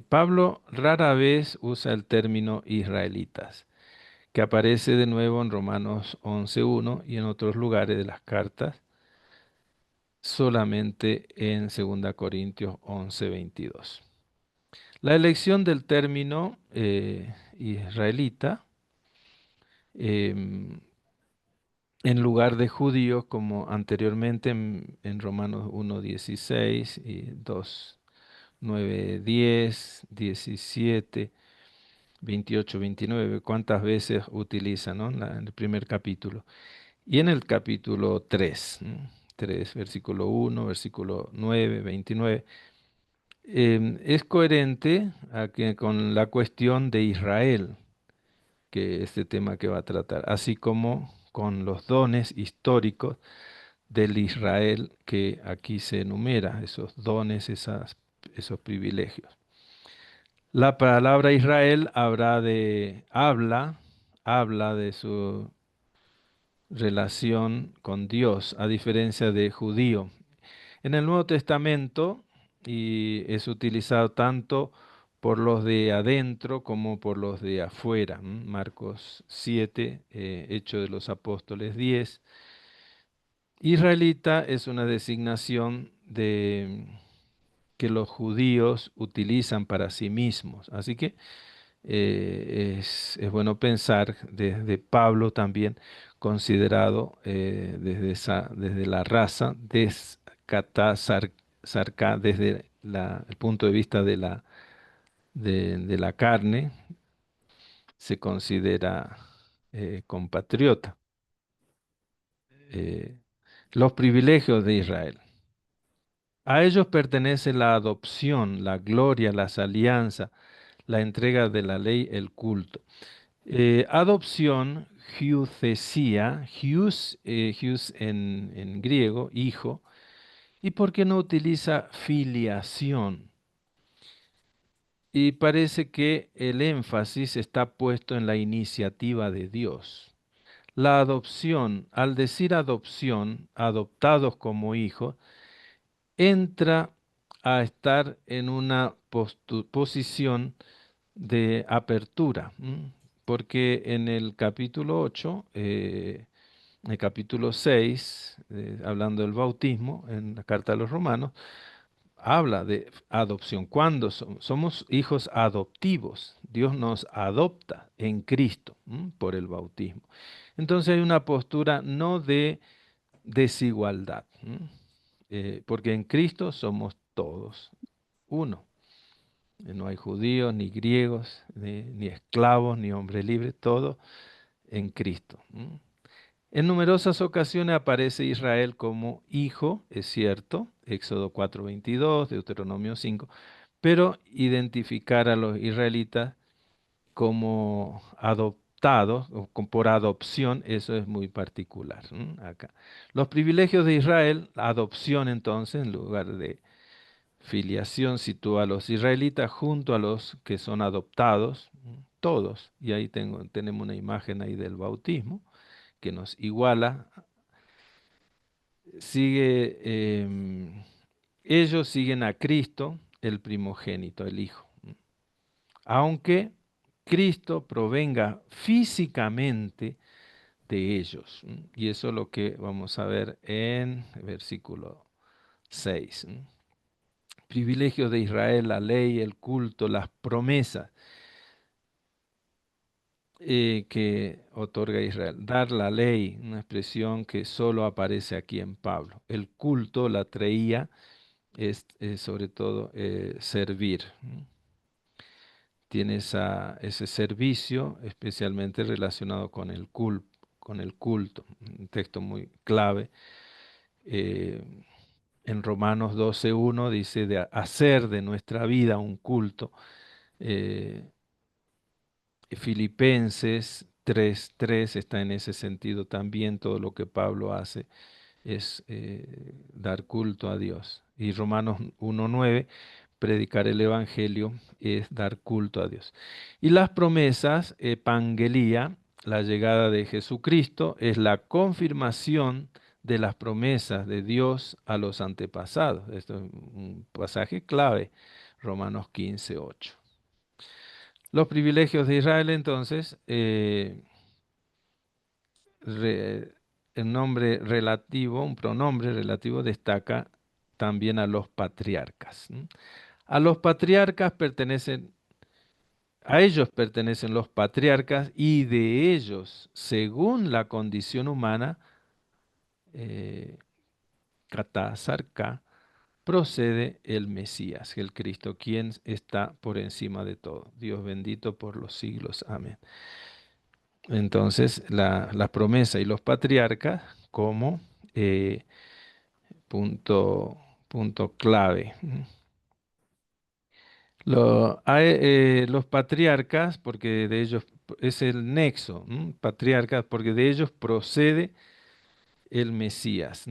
Pablo rara vez usa el término israelitas, que aparece de nuevo en Romanos 11.1 y en otros lugares de las cartas, solamente en 2 Corintios 11.22. La elección del término israelita em, en lugar de judíos, como anteriormente en Romanos 1.16 y 2.9, 10, 17, 28, 29, cuántas veces utiliza, ¿no? En el primer capítulo. Y en el capítulo 3, 3, versículo 1, versículo 9, 29, es coherente con la cuestión de Israel, que este tema que va a tratar, así como con los dones históricos del Israel que aquí se enumera, esos dones, esos privilegios. La palabra Israel habla de su relación con Dios, a diferencia de judío. En el Nuevo Testamento, y es utilizado tanto por los de adentro como por los de afuera. Marcos 7, Hechos de los Apóstoles 10. Israelita es una designación que los judíos utilizan para sí mismos. Así que es bueno pensar desde Pablo también considerado desde la raza, desde el punto de vista de la carne, se considera compatriota. Eh, los privilegios de Israel. A ellos pertenece la adopción, la gloria, las alianzas, la entrega de la ley, el culto. Adopción, huesía, hues en griego, hijo. ¿Y por qué no utiliza filiación? Y parece que el énfasis está puesto en la iniciativa de Dios. La adopción, al decir adopción, adoptados como hijos, entra a estar en una posición de apertura, porque en el capítulo 8, en el capítulo 6, hablando del bautismo, en la carta a los romanos, habla de adopción. Cuando somos hijos adoptivos, Dios nos adopta en Cristo por el bautismo. Entonces hay una postura no de desigualdad, porque en Cristo somos todos uno. No hay judíos, ni griegos, ni esclavos, ni hombres libres, todo en Cristo. En numerosas ocasiones aparece Israel como hijo, es cierto, Éxodo 4:22, Deuteronomio 5, pero identificar a los israelitas como adoptados o por adopción, eso es muy particular acá. Los privilegios de Israel, la adopción entonces, en lugar de filiación, sitúa a los israelitas junto a los que son adoptados, todos, y ahí tenemos una imagen ahí del bautismo que nos iguala. Ellos siguen a Cristo, el primogénito, el Hijo. Aunque Cristo provenga físicamente de ellos. Y eso es lo que vamos a ver en el versículo 6. Privilegios de Israel, la ley, el culto, las promesas que otorga Israel. Dar la ley, una expresión que solo aparece aquí en Pablo. El culto, la treía, es sobre todo servir. tiene ese servicio especialmente relacionado con el culto. Un texto muy clave. Eh, en Romanos 12:1 dice de hacer de nuestra vida un culto. Eh, Filipenses 3:3 está en ese sentido también. Todo lo que Pablo hace es dar culto a Dios. Y Romanos 1:9, predicar el Evangelio es dar culto a Dios. Y las promesas, epangelía, la llegada de Jesucristo, es la confirmación de las promesas de Dios a los antepasados. Esto es un pasaje clave, Romanos 15:8. Los privilegios de Israel, entonces, re- el nombre relativo, un pronombre relativo, destaca también a los patriarcas. A los patriarcas pertenecen, a ellos pertenecen los patriarcas y de ellos, según la condición humana, eh, kata, sarka, procede el Mesías, el Cristo, quien está por encima de todo. Dios bendito por los siglos. Amén. Entonces, la promesa y los patriarcas como punto, punto clave. Los patriarcas, porque de ellos es el nexo, patriarcas, porque de ellos procede el Mesías,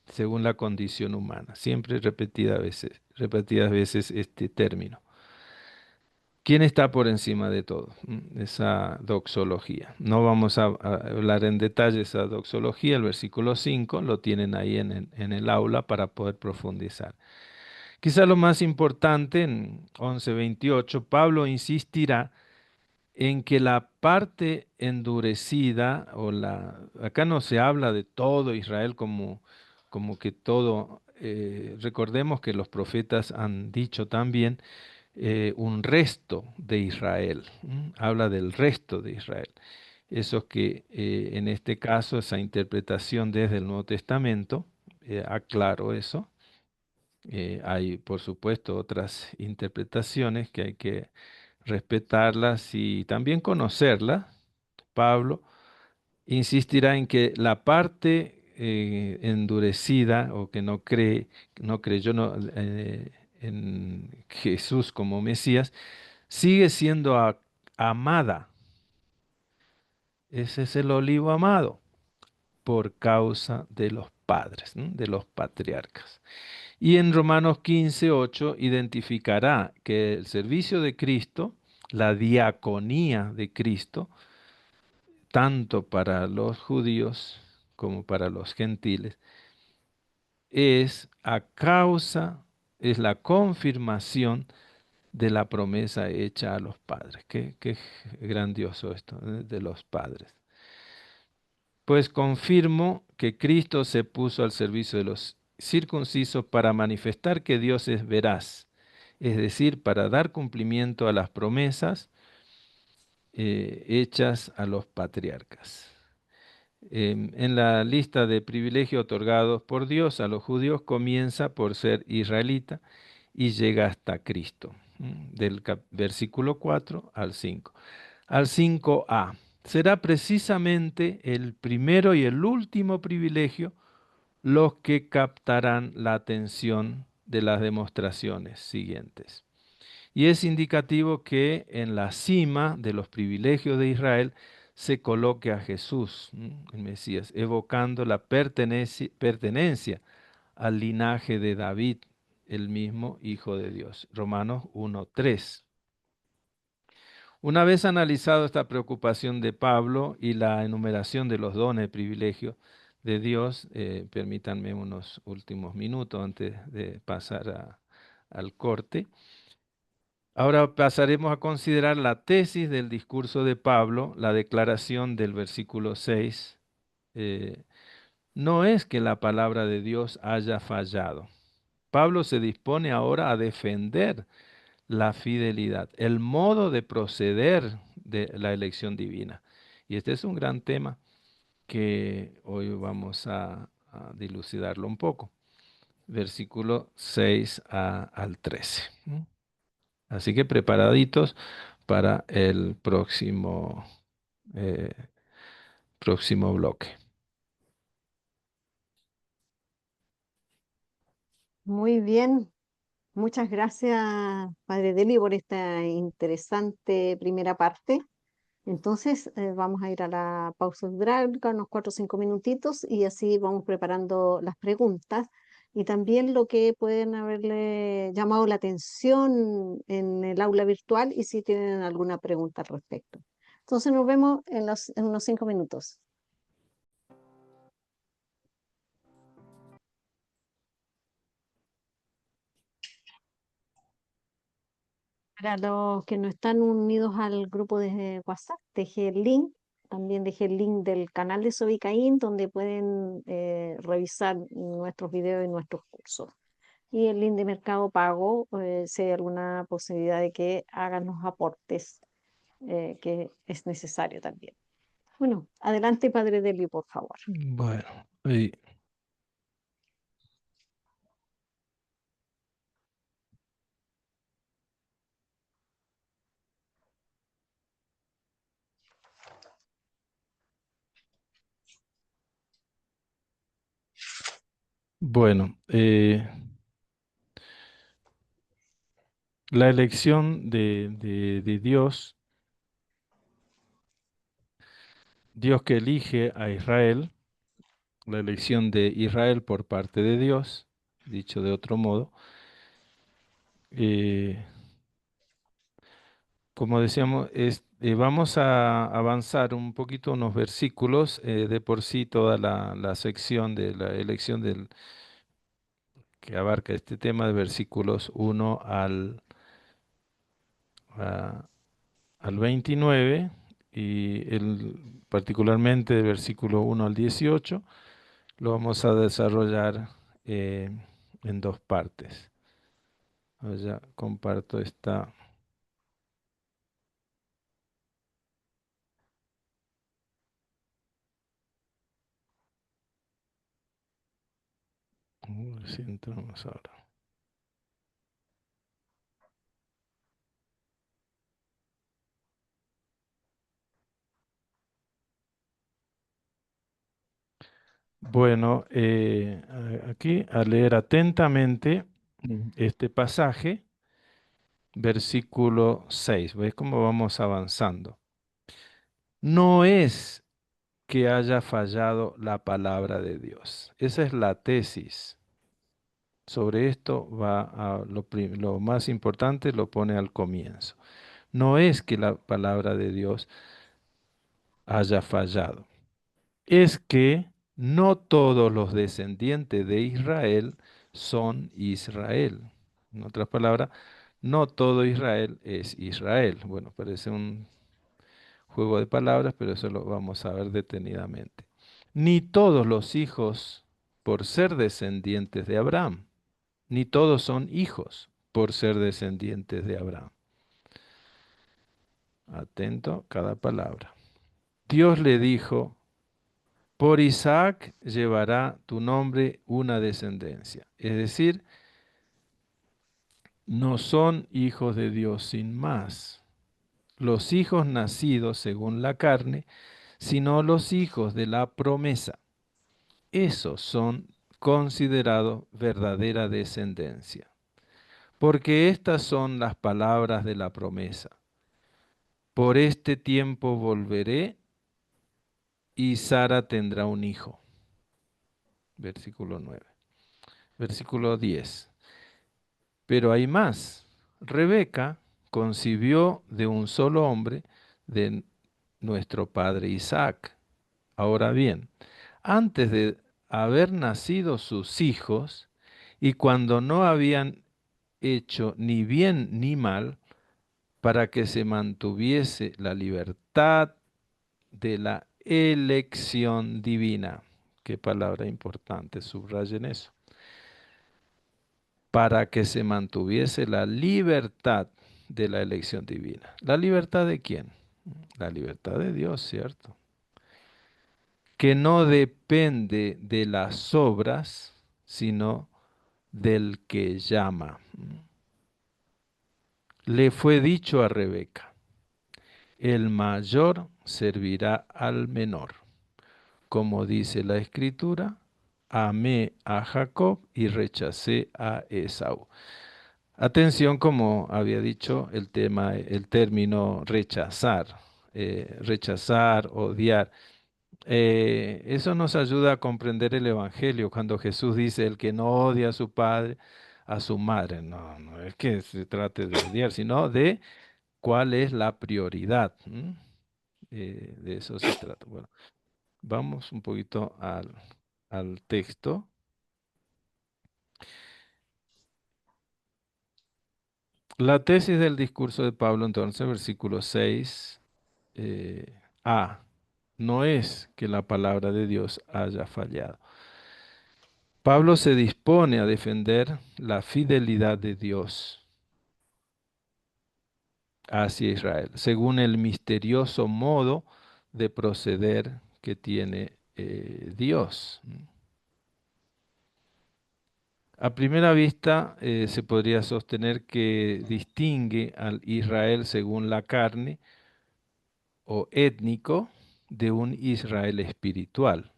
según la condición humana. Siempre repetidas veces este término. ¿Quién está por encima de todo? Esa doxología. No vamos a hablar en detalle esa doxología, el versículo 5 lo tienen ahí en el aula para poder profundizar. Quizá lo más importante, en 11:28, Pablo insistirá en que la parte endurecida, acá no se habla de todo Israel como que todo, recordemos que los profetas han dicho también un resto de Israel, habla del resto de Israel. Eso que en este caso, esa interpretación desde el Nuevo Testamento, aclaro eso. Hay, por supuesto, otras interpretaciones que hay que respetarlas y también conocerlas. Pablo insistirá en que la parte endurecida o que no creyó en Jesús como Mesías, sigue siendo amada. Ese es el olivo amado por causa de los padres, ¿no? De los patriarcas. Y en Romanos 15:8 identificará que el servicio de Cristo, la diaconía de Cristo, tanto para los judíos como para los gentiles, es a causa, es la confirmación de la promesa hecha a los padres. Qué grandioso esto, de los padres. Pues confirmo que Cristo se puso al servicio de los circuncisos para manifestar que Dios es veraz, es decir, para dar cumplimiento a las promesas hechas a los patriarcas. En la lista de privilegios otorgados por Dios a los judíos comienza por ser israelita y llega hasta Cristo, del versículo 4 al 5. Al 5a, será precisamente el primero y el último privilegio los que captarán la atención de las demostraciones siguientes. Y es indicativo que en la cima de los privilegios de Israel se coloque a Jesús, el Mesías, evocando la pertenencia al linaje de David, el mismo Hijo de Dios. Romanos 1:3. Una vez analizado esta preocupación de Pablo y la enumeración de los dones y privilegios de Dios, permítanme unos últimos minutos antes de pasar al corte. Ahora pasaremos a considerar la tesis del discurso de Pablo, la declaración del versículo 6. No es que la palabra de Dios haya fallado. Pablo se dispone ahora a defender la fidelidad, el modo de proceder de la elección divina. Y este es un gran tema que hoy vamos a dilucidarlo un poco. Versículo 6 al 13. Así que preparaditos para el eh, próximo bloque. Muy bien. Muchas gracias, Padre Deli, por esta interesante primera parte. Entonces, vamos a ir a la pausa hidráulica, unos 4 o 5 minutitos, y así vamos preparando las preguntas y también lo que pueden haberle llamado la atención en el aula virtual y si tienen alguna pregunta al respecto. Entonces, nos vemos en unos 5 minutos. Para los que no están unidos al grupo de WhatsApp, dejé el link, también dejé el link del canal de Sobicaín, donde pueden revisar nuestros videos y nuestros cursos. Y el link de Mercado Pago, si hay alguna posibilidad de que hagan los aportes que es necesario también. Bueno, adelante, Padre Delio, por favor. Bueno, y bueno, la elección de Dios, Dios que elige a Israel, la elección de Israel por parte de Dios, dicho de otro modo, eh, como decíamos, vamos a avanzar un poquito unos versículos, de por sí toda la sección de la elección que abarca este tema de versículos 1 a- al 29 y particularmente del versículo 1 al 18 lo vamos a desarrollar eh, en dos partes. Ya comparto esta. Si entramos ahora. Bueno, aquí a leer atentamente este pasaje, versículo 6. ¿Ves cómo vamos avanzando? No es que haya fallado la palabra de Dios. Esa es la tesis. Sobre esto va lo más importante, lo pone al comienzo. No es que la palabra de Dios haya fallado. Es que no todos los descendientes de Israel son Israel. En otras palabras, no todo Israel es Israel. Bueno, parece un juego de palabras, pero eso lo vamos a ver detenidamente. Ni todos los hijos, por ser descendientes de Abraham, ni todos son hijos por ser descendientes de Abraham. Atento cada palabra. Dios le dijo: por Isaac llevará tu nombre una descendencia. Es decir, no son hijos de Dios sin más. Los hijos nacidos según la carne, sino los hijos de la promesa. Esos son considerados verdadera descendencia. Porque estas son las palabras de la promesa. Por este tiempo volveré y Sara tendrá un hijo. Versículo 9. Versículo 10. Pero hay más. Rebeca concibió de un solo hombre, de nuestro padre Isaac. Ahora bien, antes de haber nacido sus hijos, y cuando no habían hecho ni bien ni mal, para que se mantuviese la libertad de la elección divina. Qué palabra importante, subrayen eso. Para que se mantuviese la libertad de la elección divina. ¿La libertad de quién? La libertad de Dios, ¿cierto? Que no depende de las obras, sino del que llama. le fue dicho a Rebeca, el mayor servirá al menor. Como dice la Escritura, amé a Jacob y rechacé a Esaú. Atención, como había dicho, el término rechazar, rechazar, odiar. Eso nos ayuda a comprender el Evangelio cuando Jesús dice, el que no odia a su padre, a su madre. No, no es que se trate de odiar, sino de cuál es la prioridad. ¿M? De eso se trata. Bueno, vamos un poquito al texto. La tesis del discurso de Pablo, entonces, versículo 6, A, no es que la palabra de Dios haya fallado. Pablo se dispone a defender la fidelidad de Dios hacia Israel, según el misterioso modo de proceder que tiene Dios. A primera vista se podría sostener que distingue al Israel según la carne o étnico de un Israel espiritual,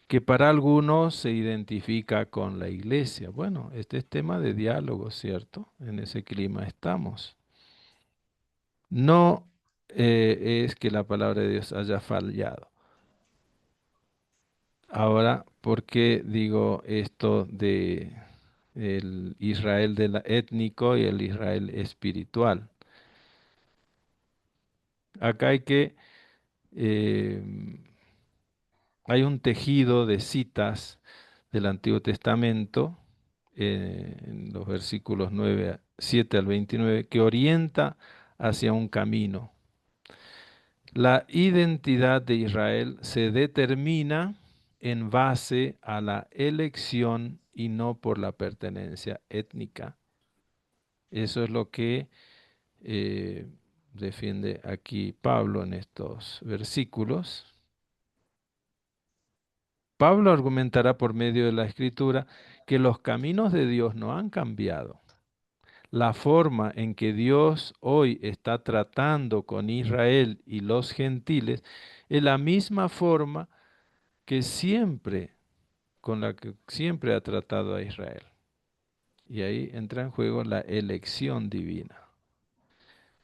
que para algunos se identifica con la iglesia. Bueno, este es tema de diálogo, ¿cierto? En ese clima estamos. No es que la palabra de Dios haya fallado. Ahora, ¿por qué digo esto de el Israel étnico y el Israel espiritual? Acá eh, hay un tejido de citas del Antiguo Testamento, en los versículos 7 al 29, que orienta hacia un camino. La identidad de Israel se determina en base a la elección y no por la pertenencia étnica. Eso es lo que eh, defiende aquí Pablo en estos versículos. Pablo argumentará por medio de la Escritura que los caminos de Dios no han cambiado. La forma en que Dios hoy está tratando con Israel y los gentiles es la misma forma que siempre, con la que siempre ha tratado a Israel. Y ahí entra en juego la elección divina.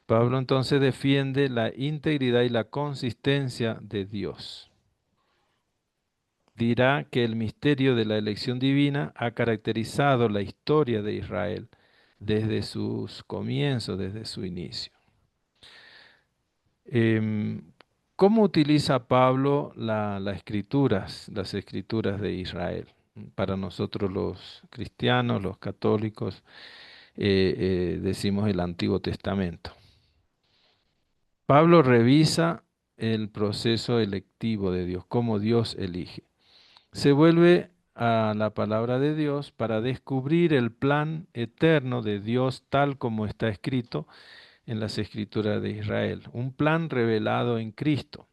Pablo entonces defiende la integridad y la consistencia de Dios. Dirá que el misterio de la elección divina ha caracterizado la historia de Israel desde sus comienzos, desde su inicio. Em, ¿Cómo utiliza Pablo las escrituras de Israel? Para nosotros los cristianos, los católicos, decimos el Antiguo Testamento. Pablo revisa el proceso electivo de Dios, cómo Dios elige. Se vuelve a la palabra de Dios para descubrir el plan eterno de Dios tal como está escrito en las escrituras de Israel, un plan revelado en Cristo.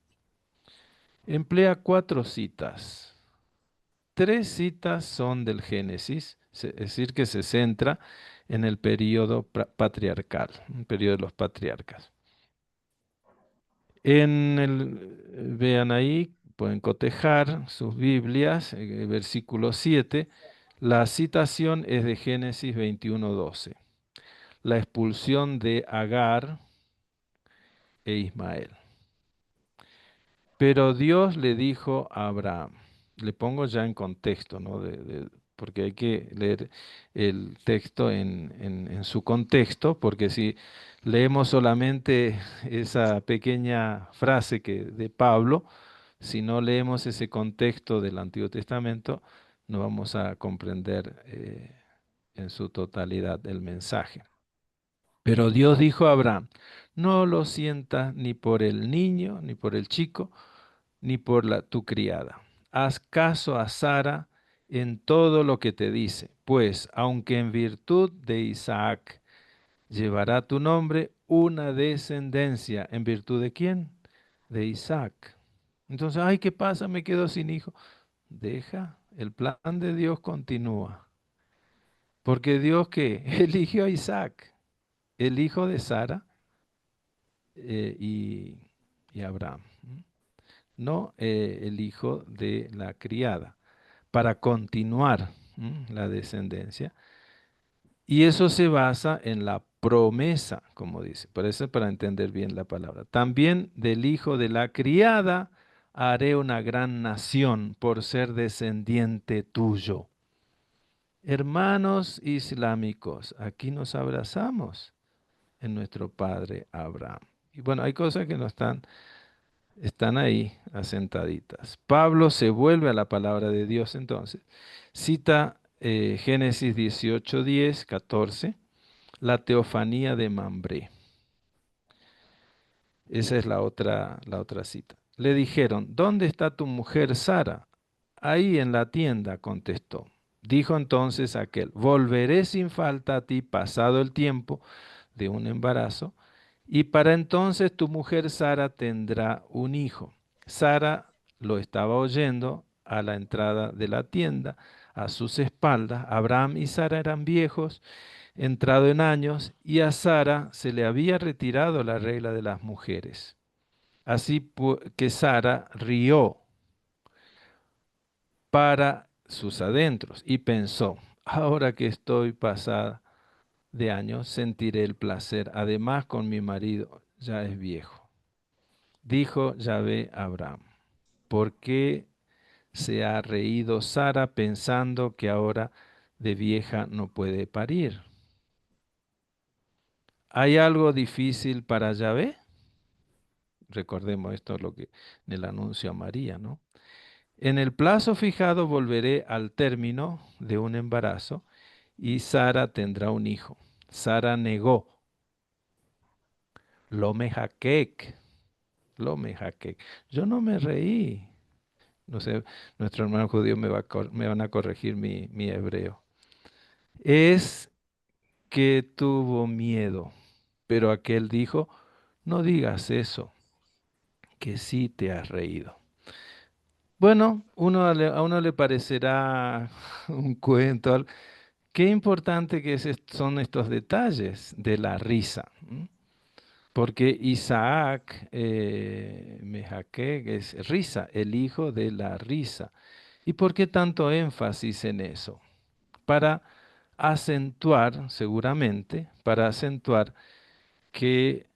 Emplea 4 citas. 3 citas son del Génesis, es decir, que se centra en el periodo patriarcal, un periodo de los patriarcas. Vean ahí, pueden cotejar sus Biblias, versículo 7, la citación es de Génesis 21:12, la expulsión de Agar e Ismael. Pero Dios le dijo a Abraham, le pongo ya en contexto, ¿no? Porque hay que leer el texto en su contexto, porque si leemos solamente esa pequeña frase de Pablo, si no leemos ese contexto del Antiguo Testamento, no vamos a comprender en su totalidad el mensaje. Pero Dios dijo a Abraham, no lo sientas ni por el niño, ni por el chico, ni por tu criada. Haz caso a Sara en todo lo que te dice, pues aunque en virtud de Isaac llevará tu nombre una descendencia, ¿en virtud de quién? De Isaac. Entonces, ay, ¿qué pasa? Me quedo sin hijo. Deja, el plan de Dios continúa. Porque Dios que eligió a Isaac. el hijo de Sara eh, y, y Abraham, no el hijo de la criada, para continuar la descendencia. Y eso se basa en la promesa, como dice. Por eso, para entender bien la palabra. También del hijo de la criada haré una gran nación por ser descendiente tuyo. Hermanos islámicos, aquí nos abrazamos en nuestro padre Abraham. Y bueno, hay cosas que no están ahí asentaditas. Pablo se vuelve a la palabra de Dios entonces. Cita Génesis 18, 10, 14, la teofanía de Mambré. Esa es la otra cita. Le dijeron, ¿dónde está tu mujer Sara? Ahí en la tienda, contestó. Dijo entonces aquel, volveré sin falta a ti pasado el tiempo de un embarazo, y para entonces tu mujer Sara tendrá un hijo. Sara lo estaba oyendo a la entrada de la tienda, a sus espaldas. Abraham y Sara eran viejos, entrado en años, y a Sara se le había retirado la regla de las mujeres. Así que Sara rió para sus adentros y pensó, ahora que estoy pasada de años, sentiré el placer. Además, con mi marido ya es viejo. Dijo Yahvé a Abraham, ¿por qué se ha reído Sara pensando que ahora de vieja no puede parir? ¿Hay algo difícil para Yahvé? Recordemos esto es lo que en el anuncio a María, ¿no? En el plazo fijado volveré al término de un embarazo y Sara tendrá un hijo. Sara negó, lo me jaquec, lo me jaquec. Yo no me reí. No sé, nuestro hermano judío me van a corregir mi hebreo. Es que tuvo miedo, pero aquel dijo, no digas eso, que sí te has reído. Bueno, a uno le parecerá un cuento. Qué importante que son estos detalles de la risa. Porque Isaac, Mejaque, es risa, el hijo de la risa. ¿Y por qué tanto énfasis en eso? Para acentuar, seguramente, para acentuar que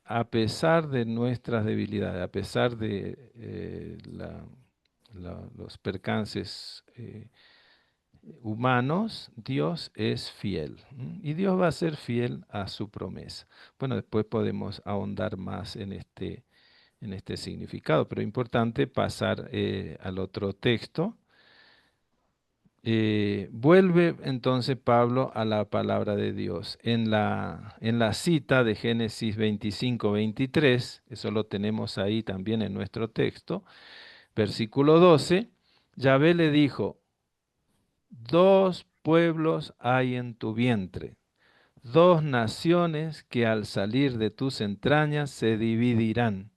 a pesar de nuestras debilidades, a pesar de los percances humanos, Dios es fiel. Y Dios va a ser fiel a su promesa. Bueno, después podemos ahondar más en este significado, pero es importante pasar al otro texto. Vuelve entonces Pablo a la palabra de Dios. En la cita de Génesis 25, 23, eso lo tenemos ahí también en nuestro texto, versículo 12, Yahvé le dijo, dos pueblos hay en tu vientre, dos naciones que al salir de tus entrañas se dividirán.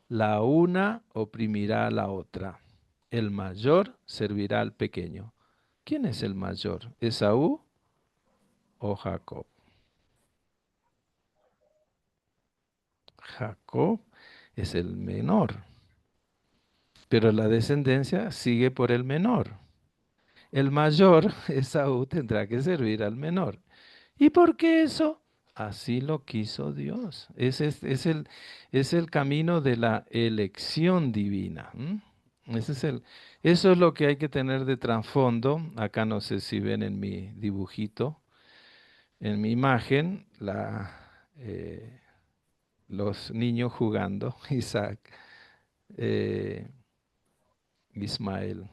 La una oprimirá a la otra. El mayor servirá al pequeño. ¿Quién es el mayor? ¿Esaú o Jacob? Jacob es el menor, pero la descendencia sigue por el menor. El mayor, Esaú, tendrá que servir al menor. ¿Y por qué eso? Así lo quiso Dios. Es el camino de la elección divina. Eso es lo que hay que tener de trasfondo. Acá no sé si ven en mi dibujito, en mi imagen, los niños jugando, Isaac, eh, Ismael.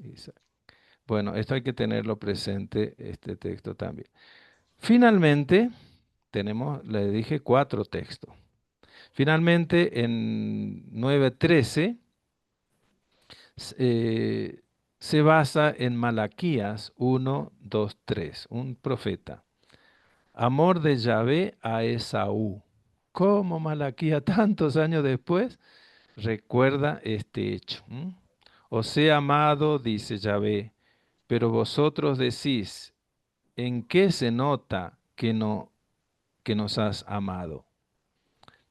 Isaac. Bueno, esto hay que tenerlo presente, este texto también. Finalmente, le dije 4 textos. Finalmente, en 9:13, eh, se basa en Malaquías 1, 2, 3, un profeta. Amor de Yahvé a Esaú. ¿Cómo Malaquías tantos años después recuerda este hecho? Os he amado, dice Yahvé, pero vosotros decís, ¿en qué se nota que no que nos has amado.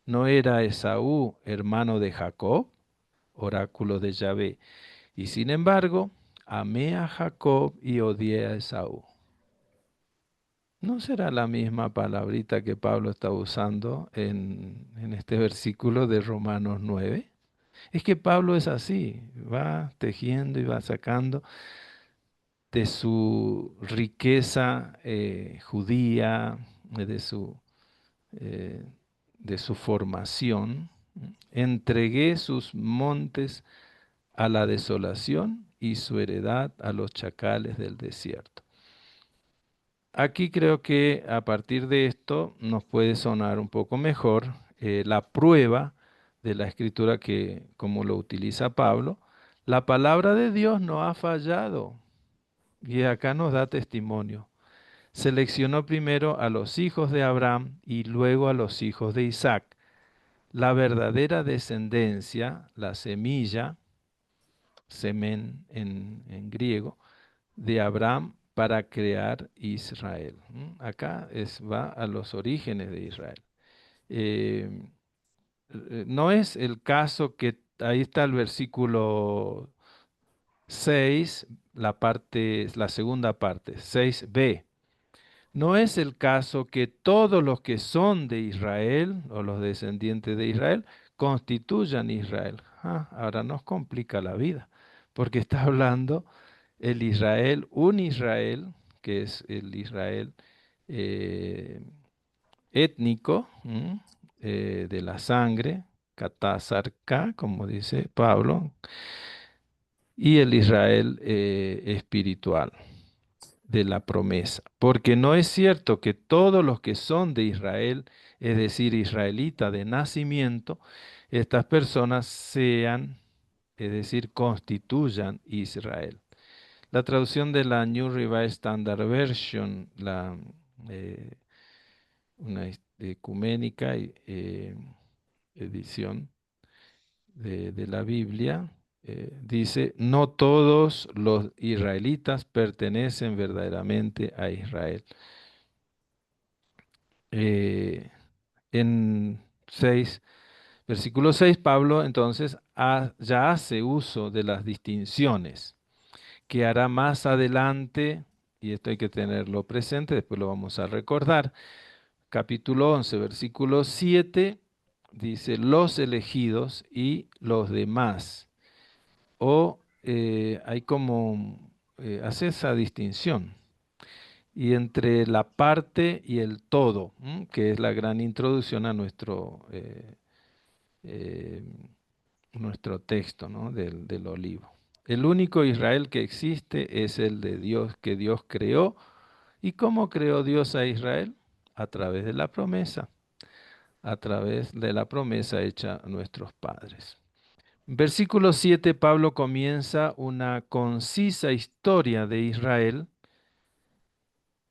¿No era Esaú hermano de Jacob? Oráculo de Yahvé. Y sin embargo, amé a Jacob y odié a Esaú. ¿No será la misma palabrita que Pablo está usando en este versículo de Romanos 9? Es que Pablo es así, va tejiendo y va sacando de su riqueza judía, de su, eh, de su formación. Entregué sus montes a la desolación y su heredad a los chacales del desierto. Aquí creo que a partir de esto nos puede sonar un poco mejor la prueba de la escritura que, como lo utiliza Pablo, la palabra de Dios no ha fallado. Y acá nos da testimonio. Seleccionó primero a los hijos de Abraham y luego a los hijos de Isaac. La verdadera descendencia, la semilla, semen en griego, de Abraham para crear Israel. Acá va a los orígenes de Israel. Eh, no es el caso que ahí está el versículo 6, la segunda parte, 6b. No es el caso que todos los que son de Israel o los descendientes de Israel constituyan Israel. Ahora nos complica la vida, porque está hablando el Israel, un Israel, que es el Israel eh, étnico, de la sangre, katazarka, como dice Pablo, y el Israel espiritual de la promesa. Porque no es cierto que todos los que son de Israel, es decir, israelita de nacimiento, estas personas sean, es decir, constituyan Israel. La traducción de la New Revised Standard Version, eh, una ecuménica edición de la Biblia, dice, no todos los israelitas pertenecen verdaderamente a Israel. Eh, en 6, versículo 6, Pablo entonces ya hace uso de las distinciones que hará más adelante, y esto hay que tenerlo presente, después lo vamos a recordar. Capítulo 11, versículo 7, dice los elegidos y los demás. O hay como, hace esa distinción. Y entre la parte y el todo, que es la gran introducción a eh, nuestro texto, ¿no? del olivo. El único Israel que existe es el de Dios, que Dios creó. ¿Y cómo creó Dios a Israel? A través de la promesa, a través de la promesa hecha a nuestros padres. Versículo 7, Pablo comienza una concisa historia de Israel,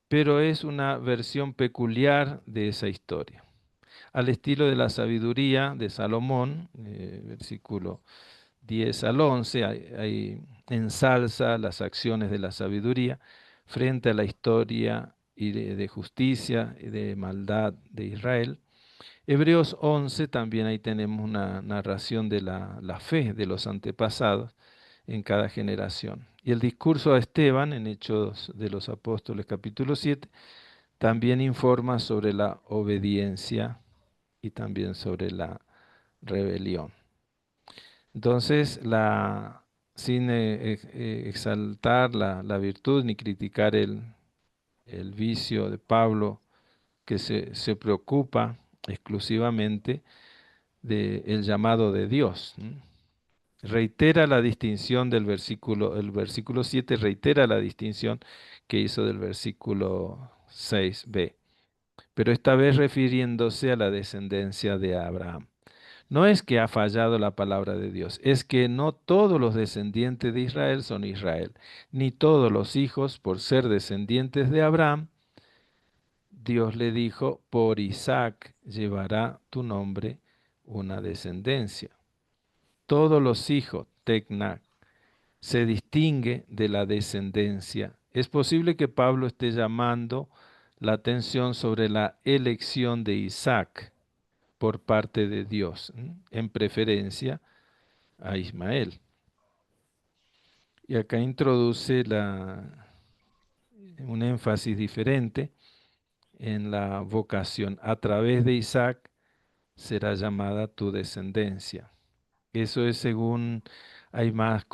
pero es una versión peculiar de esa historia. Al estilo de la sabiduría de Salomón, versículo 10 al 11, ensalza las acciones de la sabiduría frente a la historia y de justicia y de maldad de Israel. Hebreos 11 también ahí tenemos una narración de la fe de los antepasados en cada generación. Y el discurso a Esteban en Hechos de los Apóstoles capítulo 7 también informa sobre la obediencia y también sobre la rebelión. Entonces, sin exaltar la virtud ni criticar el vicio de Pablo, que se preocupa exclusivamente del llamado de Dios. Reitera la distinción el versículo 7 reitera la distinción que hizo del versículo 6b, pero esta vez refiriéndose a la descendencia de Abraham. No es que ha fallado la palabra de Dios, es que no todos los descendientes de Israel son Israel, ni todos los hijos, por ser descendientes de Abraham, Dios le dijo, por Isaac llevará tu nombre una descendencia. Todos los hijos, Tecna, se distingue de la descendencia. Es posible que Pablo esté llamando la atención sobre la elección de Isaac por parte de Dios, en preferencia a Ismael. Y acá introduce un énfasis diferente en la vocación. A través de Isaac será llamada tu descendencia. Eso es según hay más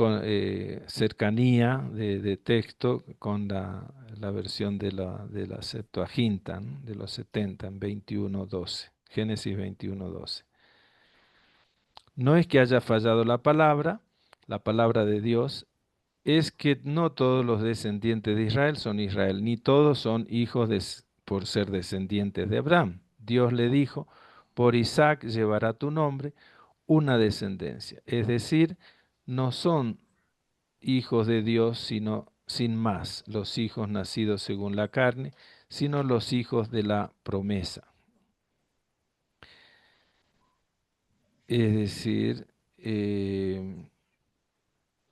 cercanía de texto con la versión de la Septuaginta, ¿no? De los 70, en 21:12, Génesis 21:12. No es que haya fallado la palabra de Dios, es que no todos los descendientes de Israel son Israel, ni todos son hijos por ser descendientes de Abraham. Dios le dijo, por Isaac llevará tu nombre una descendencia. Es decir, no son hijos de Dios, sino sin más, los hijos nacidos según la carne, sino los hijos de la promesa. Es decir,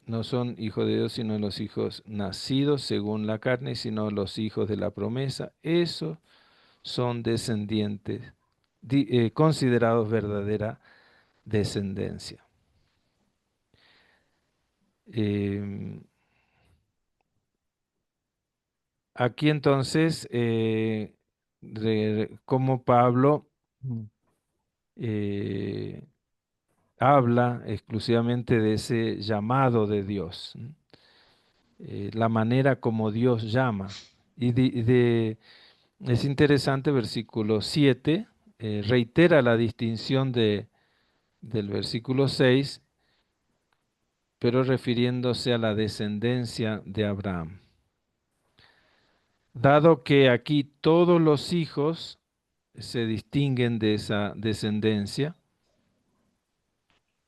no son hijos de Dios, sino los hijos nacidos según la carne, sino los hijos de la promesa. Esos son descendientes, considerados verdadera descendencia. Eh, Aquí entonces, como Pablo eh, habla exclusivamente de ese llamado de Dios, la manera como Dios llama. Es interesante, versículo 7, reitera la distinción del versículo 6, pero refiriéndose a la descendencia de Abraham. Dado que aquí todos los hijos se distinguen de esa descendencia,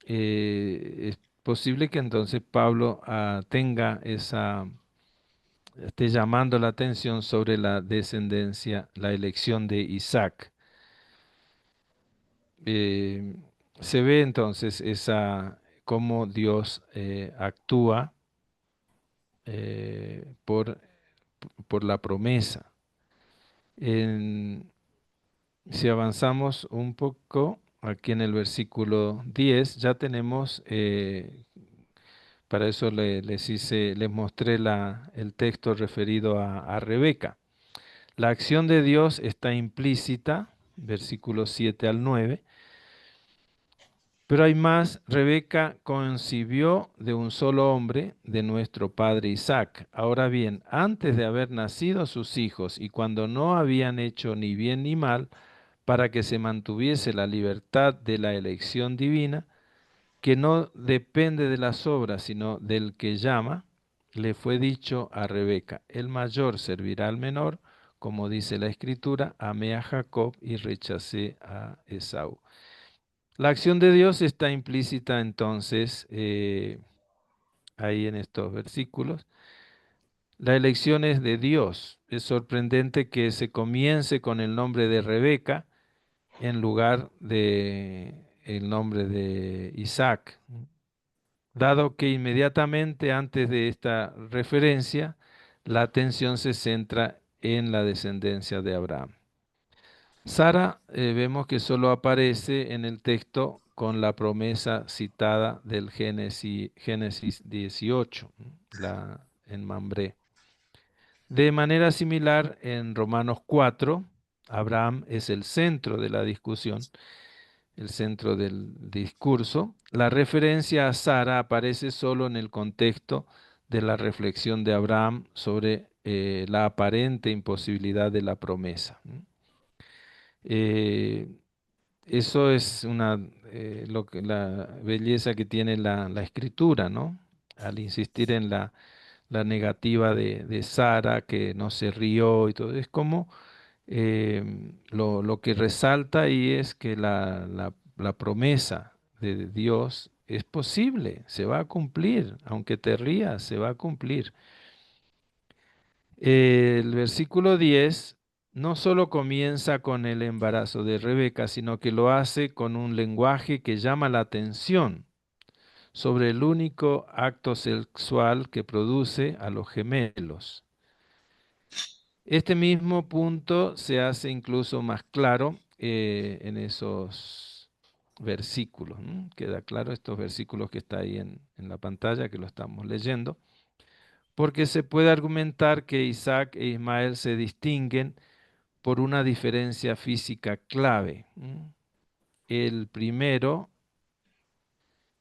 es posible que entonces Pablo esté llamando la atención sobre la descendencia, la elección de Isaac. Eh, Se ve entonces cómo Dios actúa por la promesa. Si avanzamos un poco, aquí en el versículo 10, ya tenemos, para eso les mostré el texto referido a Rebeca. La acción de Dios está implícita, versículos 7 al 9, pero hay más. Rebeca concibió de un solo hombre, de nuestro padre Isaac. Ahora bien, antes de haber nacido sus hijos y cuando no habían hecho ni bien ni mal, para que se mantuviese la libertad de la elección divina, que no depende de las obras, sino del que llama, le fue dicho a Rebeca, el mayor servirá al menor, como dice la Escritura, amé a Jacob y rechacé a Esaú. La acción de Dios está implícita entonces ahí en estos versículos. La elección es de Dios. Es sorprendente que se comience con el nombre de Rebeca en lugar de el nombre de Isaac, dado que inmediatamente antes de esta referencia la atención se centra en la descendencia de Abraham. Sara vemos que solo aparece en el texto con la promesa citada del Génesis 18, en Mambré. De manera similar, en Romanos 4, Abraham es el centro de la discusión, el centro del discurso. La referencia a Sara aparece solo en el contexto de la reflexión de Abraham sobre la aparente imposibilidad de la promesa. Eh, Eso es la belleza que tiene la escritura, ¿no? Al insistir en la negativa de Sara, que no se rió y todo. Es como lo que resalta ahí es que la promesa de Dios es posible, se va a cumplir, aunque te rías, se va a cumplir. El versículo 10 no solo comienza con el embarazo de Rebeca, sino que lo hace con un lenguaje que llama la atención sobre el único acto sexual que produce a los gemelos. Este mismo punto se hace incluso más claro en esos versículos, ¿no? Queda claro estos versículos que está ahí en la pantalla, que lo estamos leyendo, porque se puede argumentar que Isaac e Ismael se distinguen por una diferencia física clave. El primero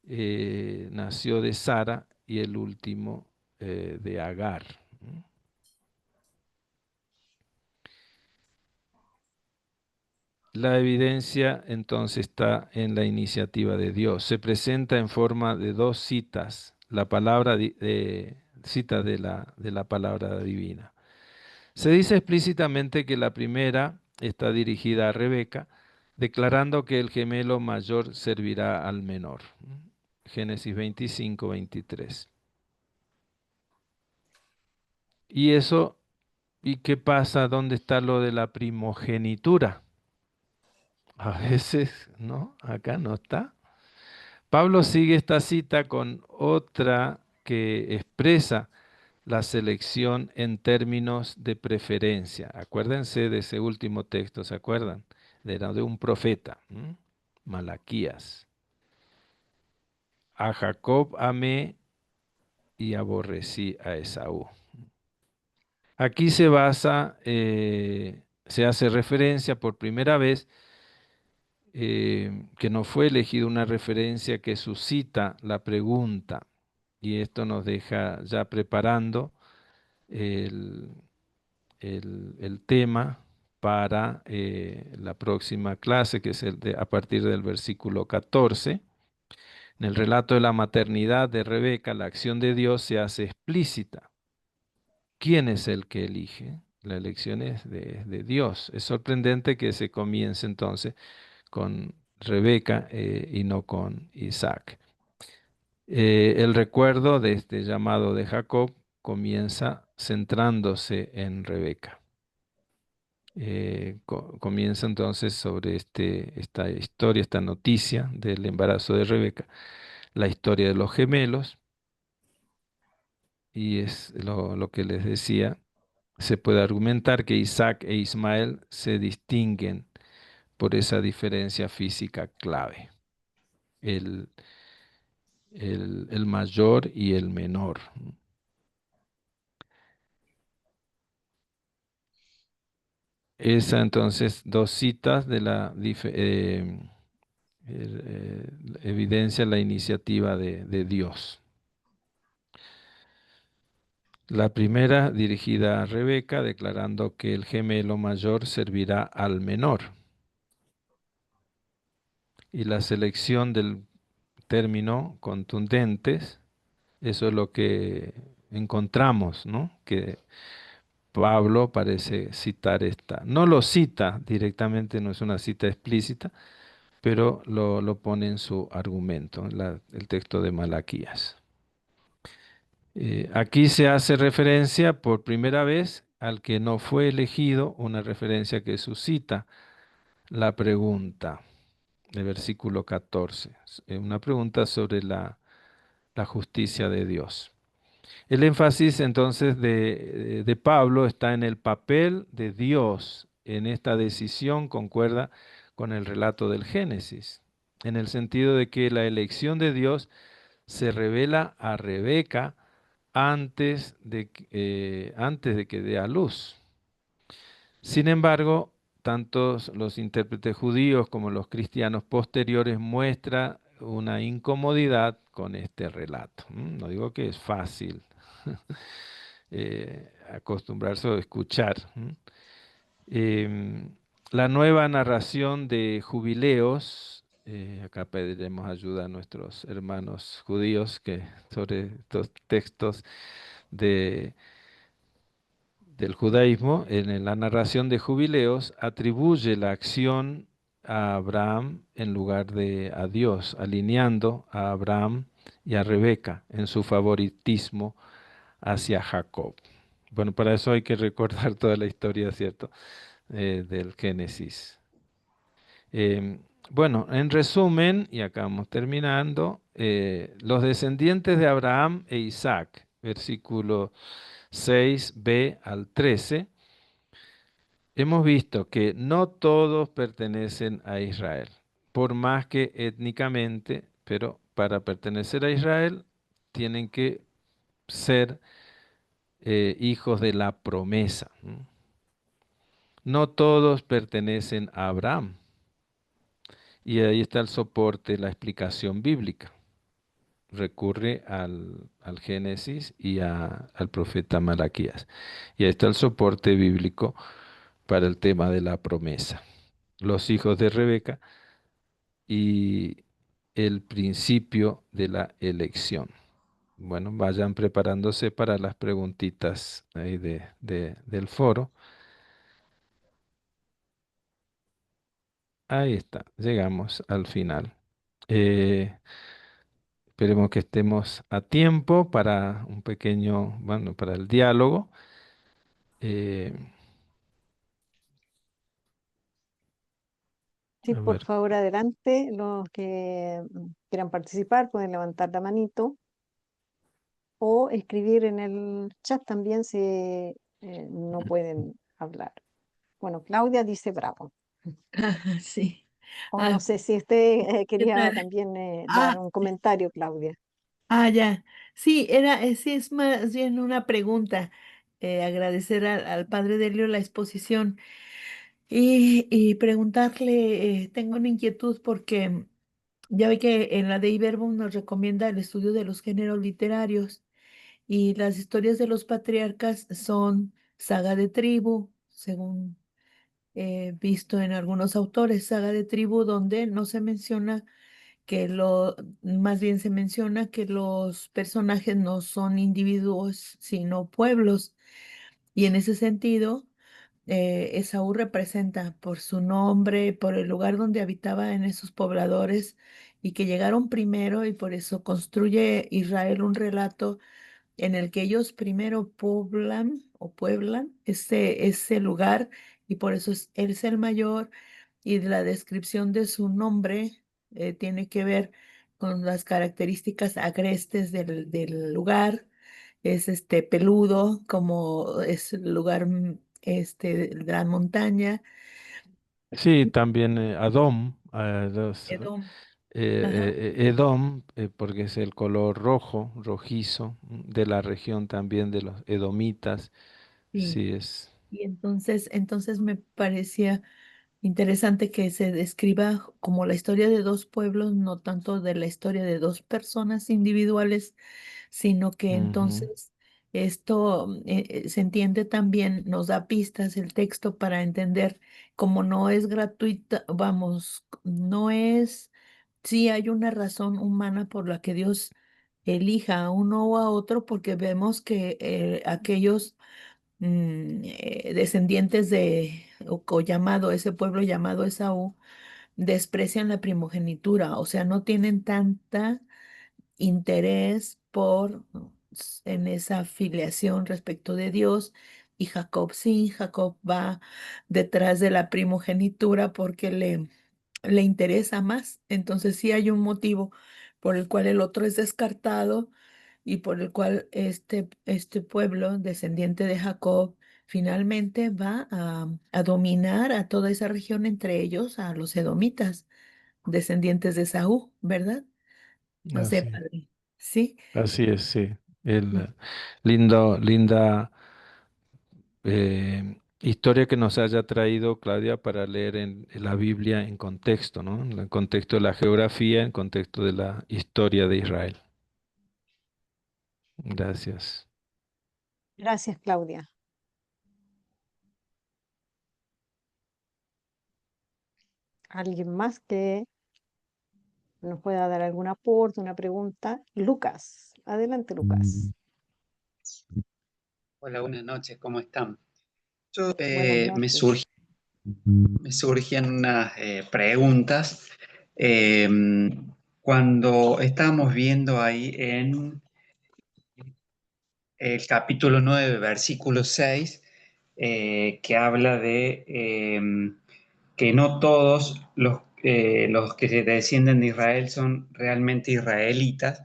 nació de Sara y el último de Agar. La evidencia entonces está en la iniciativa de Dios. Se presenta en forma de dos citas, la palabra citas de la palabra divina. Se dice explícitamente que la primera está dirigida a Rebeca, declarando que el gemelo mayor servirá al menor. Génesis 25, 23. Y eso, ¿y qué pasa? ¿Dónde está lo de la primogenitura? A veces, ¿no? Acá no está. Pablo sigue esta cita con otra que expresa la selección en términos de preferencia. Acuérdense de ese último texto, ¿se acuerdan? Era de un profeta, Malaquías. A Jacob amé y aborrecí a Esaú. Aquí se basa, se hace referencia por primera vez, que no fue elegida una referencia que suscita la pregunta, y esto nos deja ya preparando el, el tema para la próxima clase, que es a partir del versículo 14. En el relato de la maternidad de Rebeca, la acción de Dios se hace explícita. ¿Quién es el que elige? La elección es de Dios. Es sorprendente que se comience entonces con Rebeca y no con Isaac. El recuerdo de este llamado de Jacob comienza centrándose en Rebeca. Comienza entonces sobre esta historia, esta noticia del embarazo de Rebeca, la historia de los gemelos, y es lo que les decía. Se puede argumentar que Isaac e Ismael se distinguen por esa diferencia física clave, el, el mayor y el menor. Esa entonces, dos citas de la evidencia la iniciativa de Dios. La primera dirigida a Rebeca, declarando que el gemelo mayor servirá al menor. Y la selección del término contundentes, eso es lo que encontramos, ¿no? Que Pablo parece citar esta. No lo cita directamente, no es una cita explícita, pero lo pone en su argumento, el texto de Malaquías. Aquí se hace referencia por primera vez al que no fue elegido, una referencia que suscita la pregunta del versículo 14, una pregunta sobre la justicia de Dios. El énfasis entonces de Pablo está en el papel de Dios en esta decisión, concuerda con el relato del Génesis, en el sentido de que la elección de Dios se revela a Rebeca antes de que dé a luz. Sin embargo, tanto los intérpretes judíos como los cristianos posteriores muestran una incomodidad con este relato. No digo que es fácil acostumbrarse a escuchar. Em, la nueva narración de Jubileos, acá pediremos ayuda a nuestros hermanos judíos sobre estos textos de, del judaísmo, en la narración de Jubileos, atribuye la acción a Abraham en lugar de a Dios, alineando a Abraham y a Rebeca en su favoritismo hacia Jacob. Bueno, para eso hay que recordar toda la historia, ¿cierto? Del Génesis. Bueno, en resumen, y acá vamos terminando, los descendientes de Abraham e Isaac, versículo 6b al 13, hemos visto que no todos pertenecen a Israel, por más que étnicamente, pero para pertenecer a Israel tienen que ser hijos de la promesa. ¿No? No todos pertenecen a Abraham. Y ahí está el soporte, la explicación bíblica. Recurre al Génesis y al profeta Malaquías. Y ahí está el soporte bíblico para el tema de la promesa. Los hijos de Rebeca y el principio de la elección. Bueno, vayan preparándose para las preguntitas ahí del foro. Ahí está, llegamos al final. Eh, Esperemos que estemos a tiempo para un pequeño, bueno, para el diálogo. Eh, Sí, a por ver, favor, adelante. Los que quieran participar pueden levantar la manito o escribir en el chat también si no pueden hablar. Bueno, Claudia dice bravo. Ajá, sí. O no Ah, sé si usted ¿qué quería tal? también dar Ah, un comentario, Claudia. ya. Sí, sí, es más bien una pregunta. Agradecer al padre Delio la exposición y preguntarle, tengo una inquietud porque ya ve que en la Dei Verbum nos recomienda el estudio de los géneros literarios y las historias de los patriarcas son saga de tribu, según he visto en algunos autores, saga de tribu donde no se menciona más bien se menciona que los personajes no son individuos, sino pueblos. Y en ese sentido, Esaú representa por su nombre, por el lugar donde habitaba en esos pobladores y que llegaron primero y por eso construye Israel un relato en el que ellos primero poblan o pueblan ese lugar y por eso él es el mayor y la descripción de su nombre tiene que ver con las características agrestes del lugar. Es peludo, como es el lugar de la montaña. sí, también Adom, Edom. Ajá, Edom, porque es el color rojo, rojizo, de la región también de los edomitas, sí. sí es. Y entonces me parecía interesante que se describa como la historia de dos pueblos, no tanto de la historia de dos personas individuales, sino que Ujú. entonces esto se entiende también, nos da pistas el texto para entender como no es gratuita, vamos, no es, sí hay una razón humana por la que Dios elija a uno o a otro, porque vemos que aquellos descendientes o llamado, ese pueblo llamado Esaú, desprecian la primogenitura, o sea, no tienen tanta interés en esa filiación respecto de Dios. Y Jacob sí, Jacob va detrás de la primogenitura porque le interesa más. Entonces sí hay un motivo por el cual el otro es descartado y por el cual este pueblo, descendiente de Jacob, finalmente va a dominar a toda esa región, entre ellos a los edomitas, descendientes de Saúl, ¿verdad? No sé, Así, padre. Sí. así es, sí. Mm. Linda historia que nos haya traído Claudia para leer en la Biblia en contexto, ¿no? En el contexto de la geografía, en contexto de la historia de Israel. Gracias. Gracias, Claudia. ¿Alguien más que nos pueda dar algún aporte, una pregunta? Lucas, adelante, Lucas. Hola, buenas noches, ¿cómo están? Yo Buenas noches. me surgían unas preguntas. Eh, Cuando estábamos viendo ahí en el capítulo 9, versículo 6, que habla de que no todos los que descienden de Israel son realmente israelitas,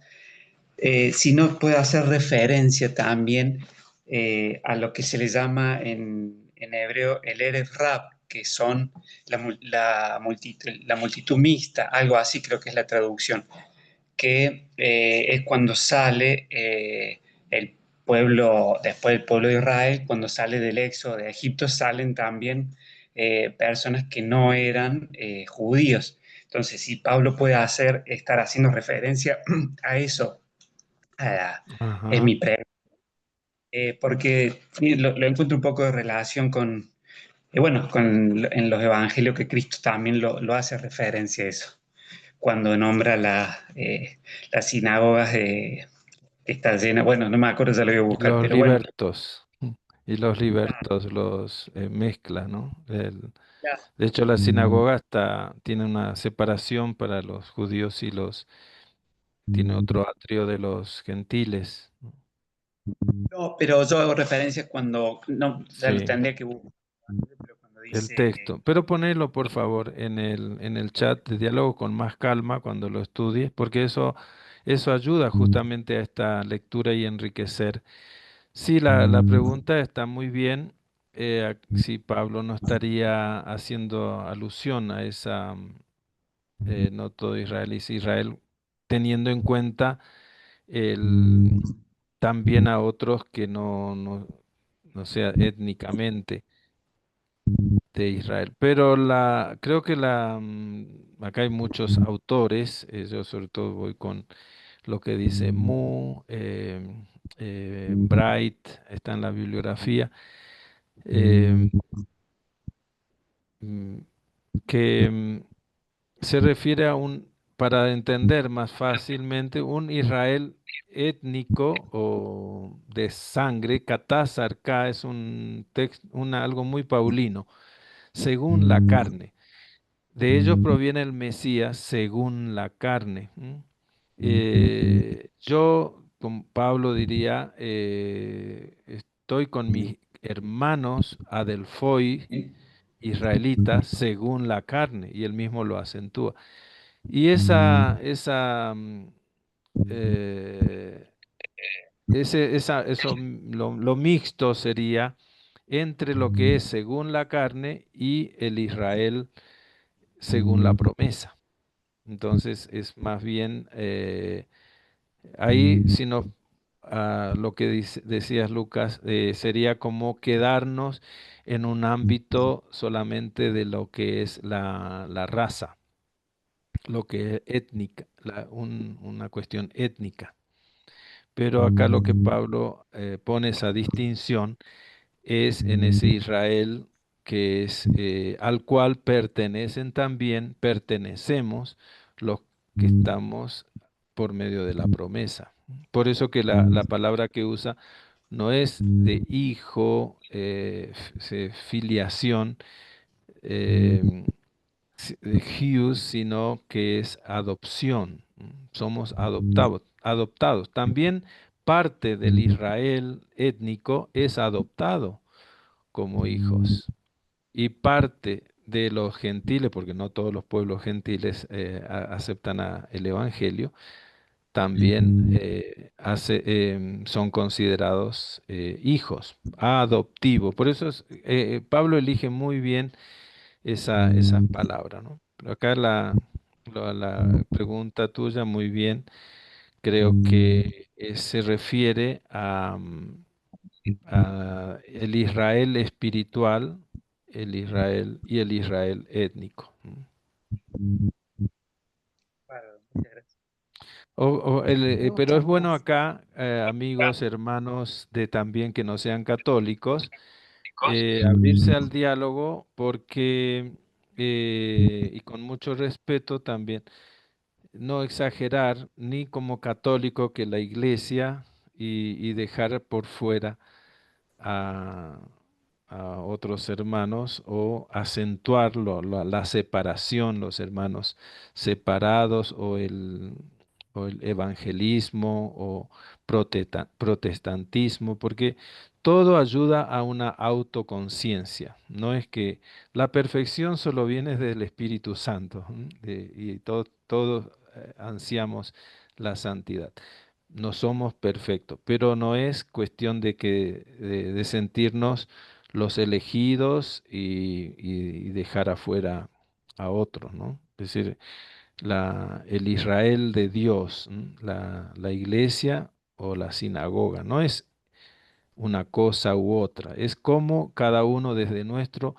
sino puede hacer referencia también a lo que se le llama en hebreo el Erev Rab, que son la multitud mixta, algo así creo que es la traducción, que es cuando sale el pueblo, después del pueblo de Israel, cuando sale del éxodo de Egipto, salen también personas que no eran judíos. Entonces, si Pablo puede estar haciendo referencia a eso, es Ajá. mi pregunta, porque sí, lo encuentro un poco de relación con, bueno, en los evangelios que Cristo también lo hace referencia a eso, cuando nombra las sinagogas que está llena, bueno, no me acuerdo, ya lo voy a Y buscar, los pero bueno, libertos. Y los libertos los mezcla, ¿no? ya, De hecho, la sinagoga tiene una separación para los judíos y tiene otro atrio de los gentiles. ¿No? no, pero yo hago referencia cuando, no, ya lo Sí, tendría que buscar, pero cuando el dice, texto. Pero ponelo, por favor, en el chat de diálogo con más calma cuando lo estudies, porque eso ayuda justamente a esta lectura y enriquecer. Sí, la pregunta está muy bien. Si Pablo no estaría haciendo alusión a esa, no todo Israel es Israel, teniendo en cuenta también a otros que no sea étnicamente de Israel. Pero creo que acá hay muchos autores, yo sobre todo voy con lo que dice Bright, está en la bibliografía, eh, mm, que se refiere a para entender más fácilmente, un Israel étnico o de sangre. Katásarca es un texto, algo muy paulino, según la carne. De ellos proviene el Mesías según la carne. ¿M? Yo, con Pablo diría, estoy con mis hermanos Adelfoi, israelitas, según la carne, y él mismo lo acentúa. Y eh, lo mixto sería entre lo que es según la carne y el Israel según la promesa. Entonces es más bien ahí, si no, lo que decías Lucas, sería como quedarnos en un ámbito solamente de lo que es la raza, lo que es étnica, una cuestión étnica. Pero acá lo que Pablo pone esa distinción es en ese Israel que es al cual pertenecemos los que estamos por medio de la promesa. Por eso que la palabra que usa no es de hijo, filiación, eh, de huios, sino que es adopción. Somos adoptados. También parte del Israel étnico es adoptado como hijos. Y parte de los gentiles, porque no todos los pueblos gentiles aceptan el Evangelio, también son considerados hijos adoptivos. Por eso Pablo elige muy bien esa palabra, ¿no? Pero acá la pregunta tuya, muy bien, creo que se refiere a el Israel espiritual, el Israel y el Israel étnico. ¿No? claro, muchas gracias. Pero es Muchas bueno gracias. acá, amigos, hermanos de también que no sean católicos, abrirse al diálogo porque, y con mucho respeto también, no exagerar ni como católico que la iglesia y dejar por fuera a, a otros hermanos o acentuar la separación, los hermanos separados o el evangelismo o protestantismo, porque todo ayuda a una autoconciencia. No es que la perfección solo viene del Espíritu Santo, ¿m? Y todos ansiamos la santidad. No somos perfectos, pero no es cuestión de sentirnos los elegidos y dejar afuera a otros, ¿no? Es decir, el Israel de Dios, la iglesia o la sinagoga, no es una cosa u otra, es como cada uno desde nuestra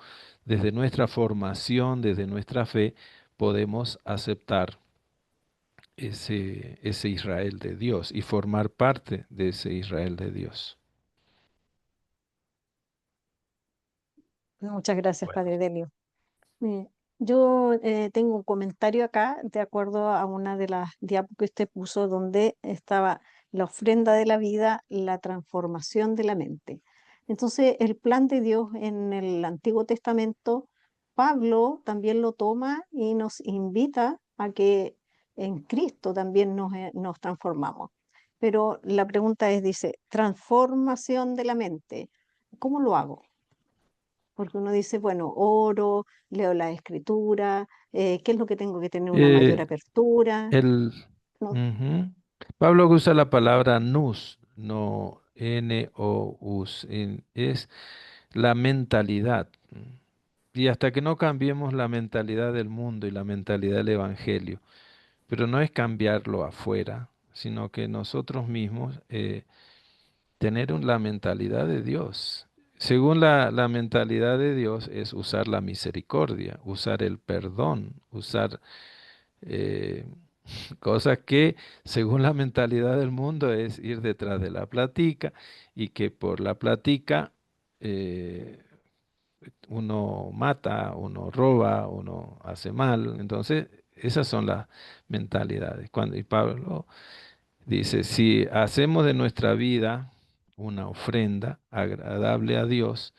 formación, desde nuestra fe, podemos aceptar ese Israel de Dios y formar parte de ese Israel de Dios. Muchas gracias, Bueno. Padre Delio. Yo tengo un comentario acá, de acuerdo a una de las diapos que usted puso, donde estaba la ofrenda de la vida, la transformación de la mente. Entonces, el plan de Dios en el Antiguo Testamento, Pablo también lo toma y nos invita a que en Cristo también nos transformamos. Pero la pregunta es, dice, transformación de la mente, ¿cómo lo hago? Porque uno dice, bueno, oro, leo la escritura, ¿qué es lo que tengo que tener una mayor Eh, apertura? el, No, ujú. Pablo usa la palabra nous, no N-O-U-S, es la mentalidad. Y hasta que no cambiemos la mentalidad del mundo y la mentalidad del evangelio, pero no es cambiarlo afuera, sino que nosotros mismos tener la mentalidad de Dios. Según la mentalidad de Dios es usar la misericordia, usar el perdón, usar eh, cosas que según la mentalidad del mundo es ir detrás de la platica y que por la platica eh, uno mata, uno roba, uno hace mal. Entonces, esas son las mentalidades. Y Pablo dice, si hacemos de nuestra vida una ofrenda agradable a Dios,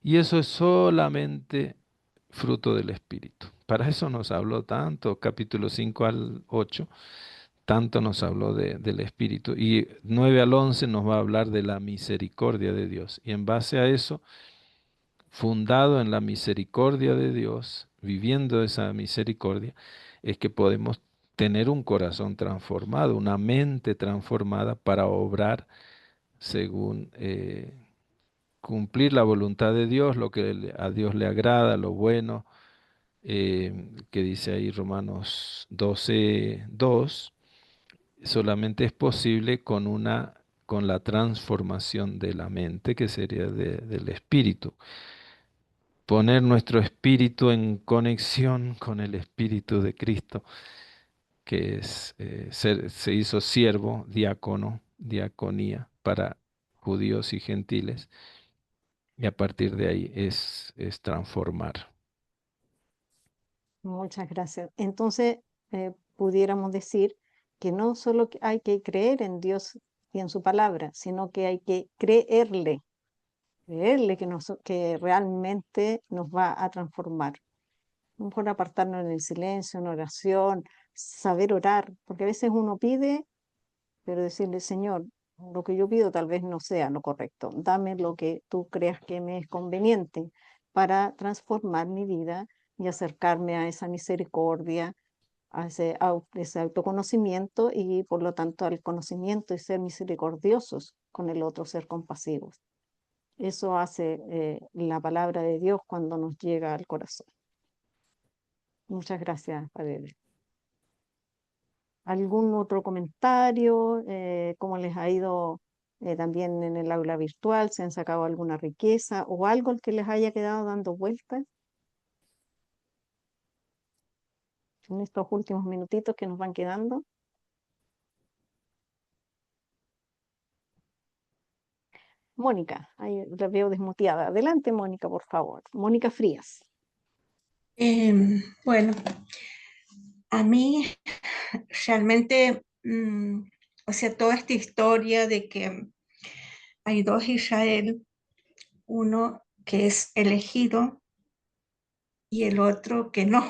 y eso es solamente fruto del Espíritu. Para eso nos habló tanto, capítulo 5 al 8, tanto nos habló del Espíritu. Y 9 al 11 nos va a hablar de la misericordia de Dios. Y en base a eso, fundado en la misericordia de Dios, viviendo esa misericordia, es que podemos tener un corazón transformado, una mente transformada para obrar según cumplir la voluntad de Dios, lo que a Dios le agrada, lo bueno, que dice ahí Romanos 12:2, solamente es posible con la transformación de la mente, que sería del espíritu. Poner nuestro espíritu en conexión con el espíritu de Cristo, que se hizo siervo, diácono, diaconía para judíos y gentiles, y a partir de ahí es transformar. muchas gracias. Entonces, pudiéramos decir que no solo hay que creer en Dios y en su palabra, sino que hay que creerle que realmente nos va a transformar. A lo mejor apartarnos en el silencio, en oración, saber orar, porque a veces uno pide, pero decirle, Señor, lo que yo pido tal vez no sea lo correcto. Dame lo que tú creas que me es conveniente para transformar mi vida y acercarme a esa misericordia, ese autoconocimiento y por lo tanto al conocimiento y ser misericordiosos con el otro, ser compasivos. Eso hace la palabra de Dios cuando nos llega al corazón. Muchas gracias, Padre. ¿Algún otro comentario? ¿Cómo les ha ido también en el aula virtual? ¿Se han sacado alguna riqueza o algo que les haya quedado dando vueltas en estos últimos minutitos que nos van quedando? Mónica, ahí la veo desmuteada. Adelante, Mónica, por favor. Mónica Frías. Bueno, a mí realmente, o sea, toda esta historia de que hay dos Israel, uno que es elegido y el otro que no.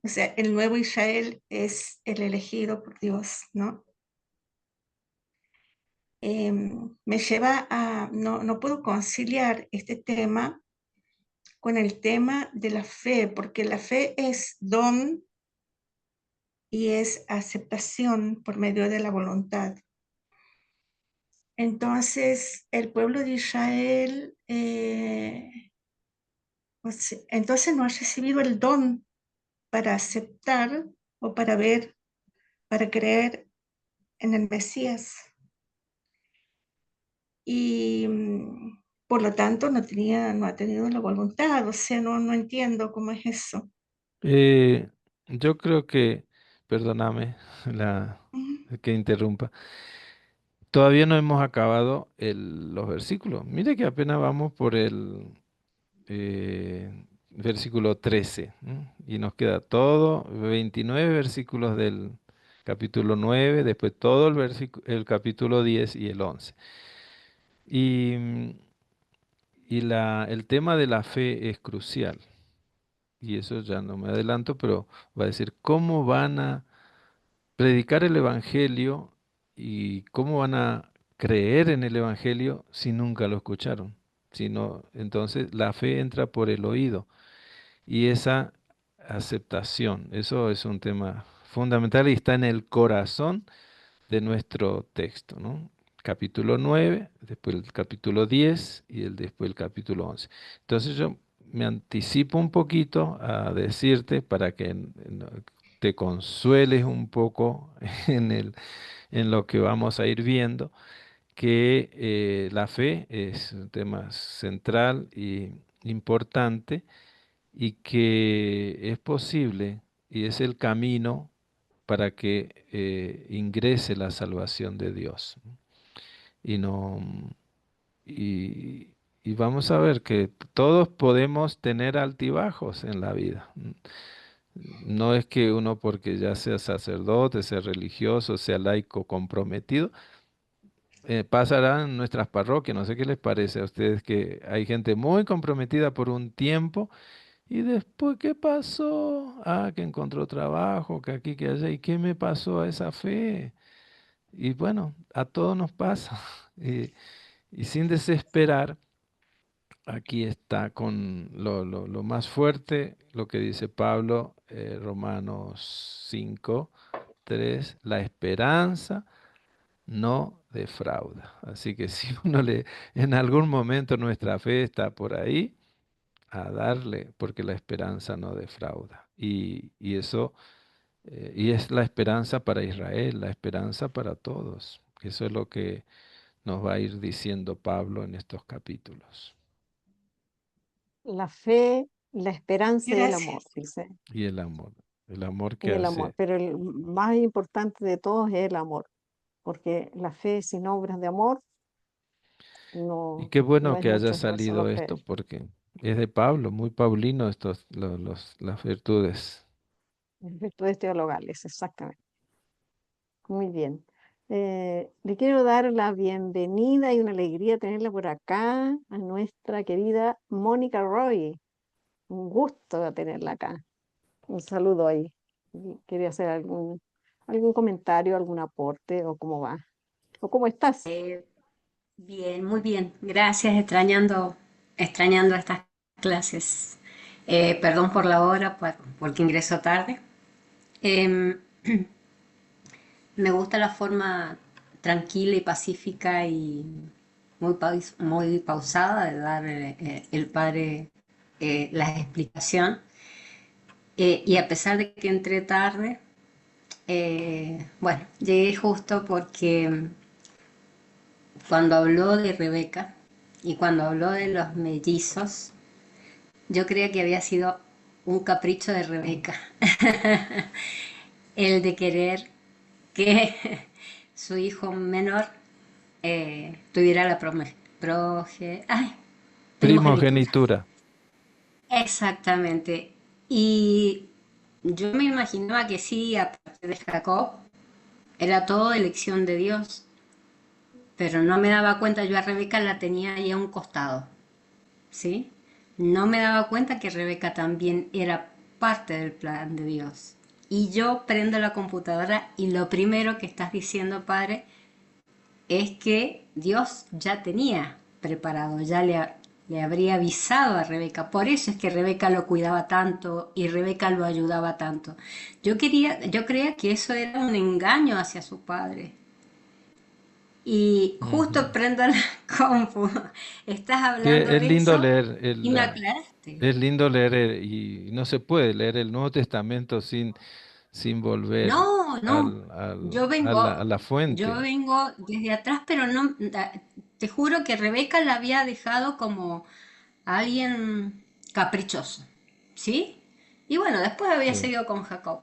O sea, el nuevo Israel es el elegido por Dios, ¿no? Me lleva a, no puedo conciliar este tema con el tema de la fe, porque la fe es don y es aceptación por medio de la voluntad. Entonces, el pueblo de Israel, entonces no ha recibido el don para aceptar o para ver, para creer en el Mesías. Y por lo tanto no ha tenido la voluntad, o sea, no entiendo cómo es eso. Yo creo que, perdóname que interrumpa, todavía no hemos acabado los versículos. Mire que apenas vamos por el versículo 13, ¿m? Y nos queda todo, 29 versículos del capítulo 9, después todo el capítulo 10 y el 11. Y, el tema de la fe es crucial. Y eso ya no me adelanto, pero va a decir cómo van a predicar el Evangelio y cómo van a creer en el Evangelio si nunca lo escucharon. Si no, entonces la fe entra por el oído y esa aceptación, eso es un tema fundamental y está en el corazón de nuestro texto, ¿no? Capítulo 9, después el capítulo 10 y después el capítulo 11. Entonces yo me anticipo un poquito a decirte para que te consueles un poco en lo que vamos a ir viendo, que la fe es un tema central y importante y que es posible y es el camino para que ingrese la salvación de Dios. Y no y, y vamos a ver que todos podemos tener altibajos en la vida. No es que uno porque ya sea sacerdote, sea religioso, sea laico comprometido, pasará en nuestras parroquias. No sé qué les parece a ustedes que hay gente muy comprometida por un tiempo y después, ¿qué pasó? Ah, que encontró trabajo, que aquí, que allá. ¿Y qué me pasó a esa fe? Y bueno, a todos nos pasa. Y sin desesperar, aquí está con lo más fuerte, lo que dice Pablo, Romanos 5, 3, la esperanza no defrauda. Así que si en algún momento nuestra fe está por ahí, a darle, porque la esperanza no defrauda. Y eso, y es la esperanza para Israel, la esperanza para todos. Eso es lo que nos va a ir diciendo Pablo en estos capítulos. La fe, la esperanza y el amor, Gracias. dice. Y el amor Y que el amor. hace. Pero el más importante de todos es el amor, porque la fe sin obras de amor Y no, qué no bueno es que haya mucho esfuerzo no salido creer. esto, porque es de Pablo, muy paulino las virtudes. Virtudes teologales, exactamente. Muy bien. Le quiero dar la bienvenida y una alegría tenerla por acá a nuestra querida Mónica Roy. Un gusto tenerla acá. Un saludo ahí. Y quería hacer algún comentario, algún aporte o cómo va. ¿O cómo estás? Bien, muy bien. Gracias, extrañando estas clases. Perdón por la hora, porque ingreso tarde. Em, Me gusta la forma tranquila y pacífica y muy pausada de dar el padre la explicación. Y a pesar de que entré tarde, bueno, llegué justo porque cuando habló de Rebeca y cuando habló de los mellizos, yo creía que había sido un capricho de Rebeca, el de querer que su hijo menor tuviera la primogenitura. Primogenitura. Exactamente. Y yo me imaginaba que sí, aparte de Jacob, era todo elección de Dios, pero no me daba cuenta, yo a Rebeca la tenía ahí a un costado. ¿Sí? No me daba cuenta que Rebeca también era parte del plan de Dios. Y yo prendo la computadora y lo primero que estás diciendo, padre, es que Dios ya tenía preparado, le habría avisado a Rebeca. Por eso es que Rebeca lo cuidaba tanto y Rebeca lo ayudaba tanto. Yo creía que eso era un engaño hacia su padre. y justo Ujú. prendo la compu. Estás Que hablando es de lindo eso leer y me aclaraste. es lindo leer y no se puede leer el Nuevo Testamento sin volver No, no, a la yo fuente. vengo desde atrás, pero no, te juro que Rebeca la había dejado como alguien caprichoso, ¿sí? Y bueno, después había Sí. seguido con Jacob,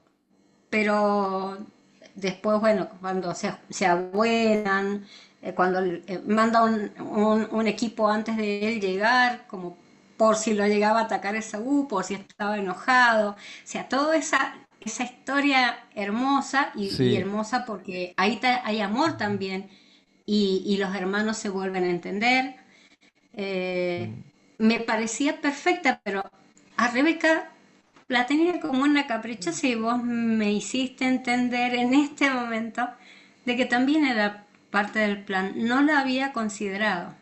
pero después, bueno, cuando se abuenan, cuando manda un equipo antes de él llegar, como por si lo llegaba a atacar Esaú, por si estaba enojado, o sea, toda esa historia hermosa y Sí. hermosa porque ahí hay amor también y los hermanos se vuelven a entender. Eh, Mm. Me parecía perfecta, pero a Rebeca la tenía como una caprichosa y vos me hiciste entender en este momento de que también era parte del plan. No la había considerado.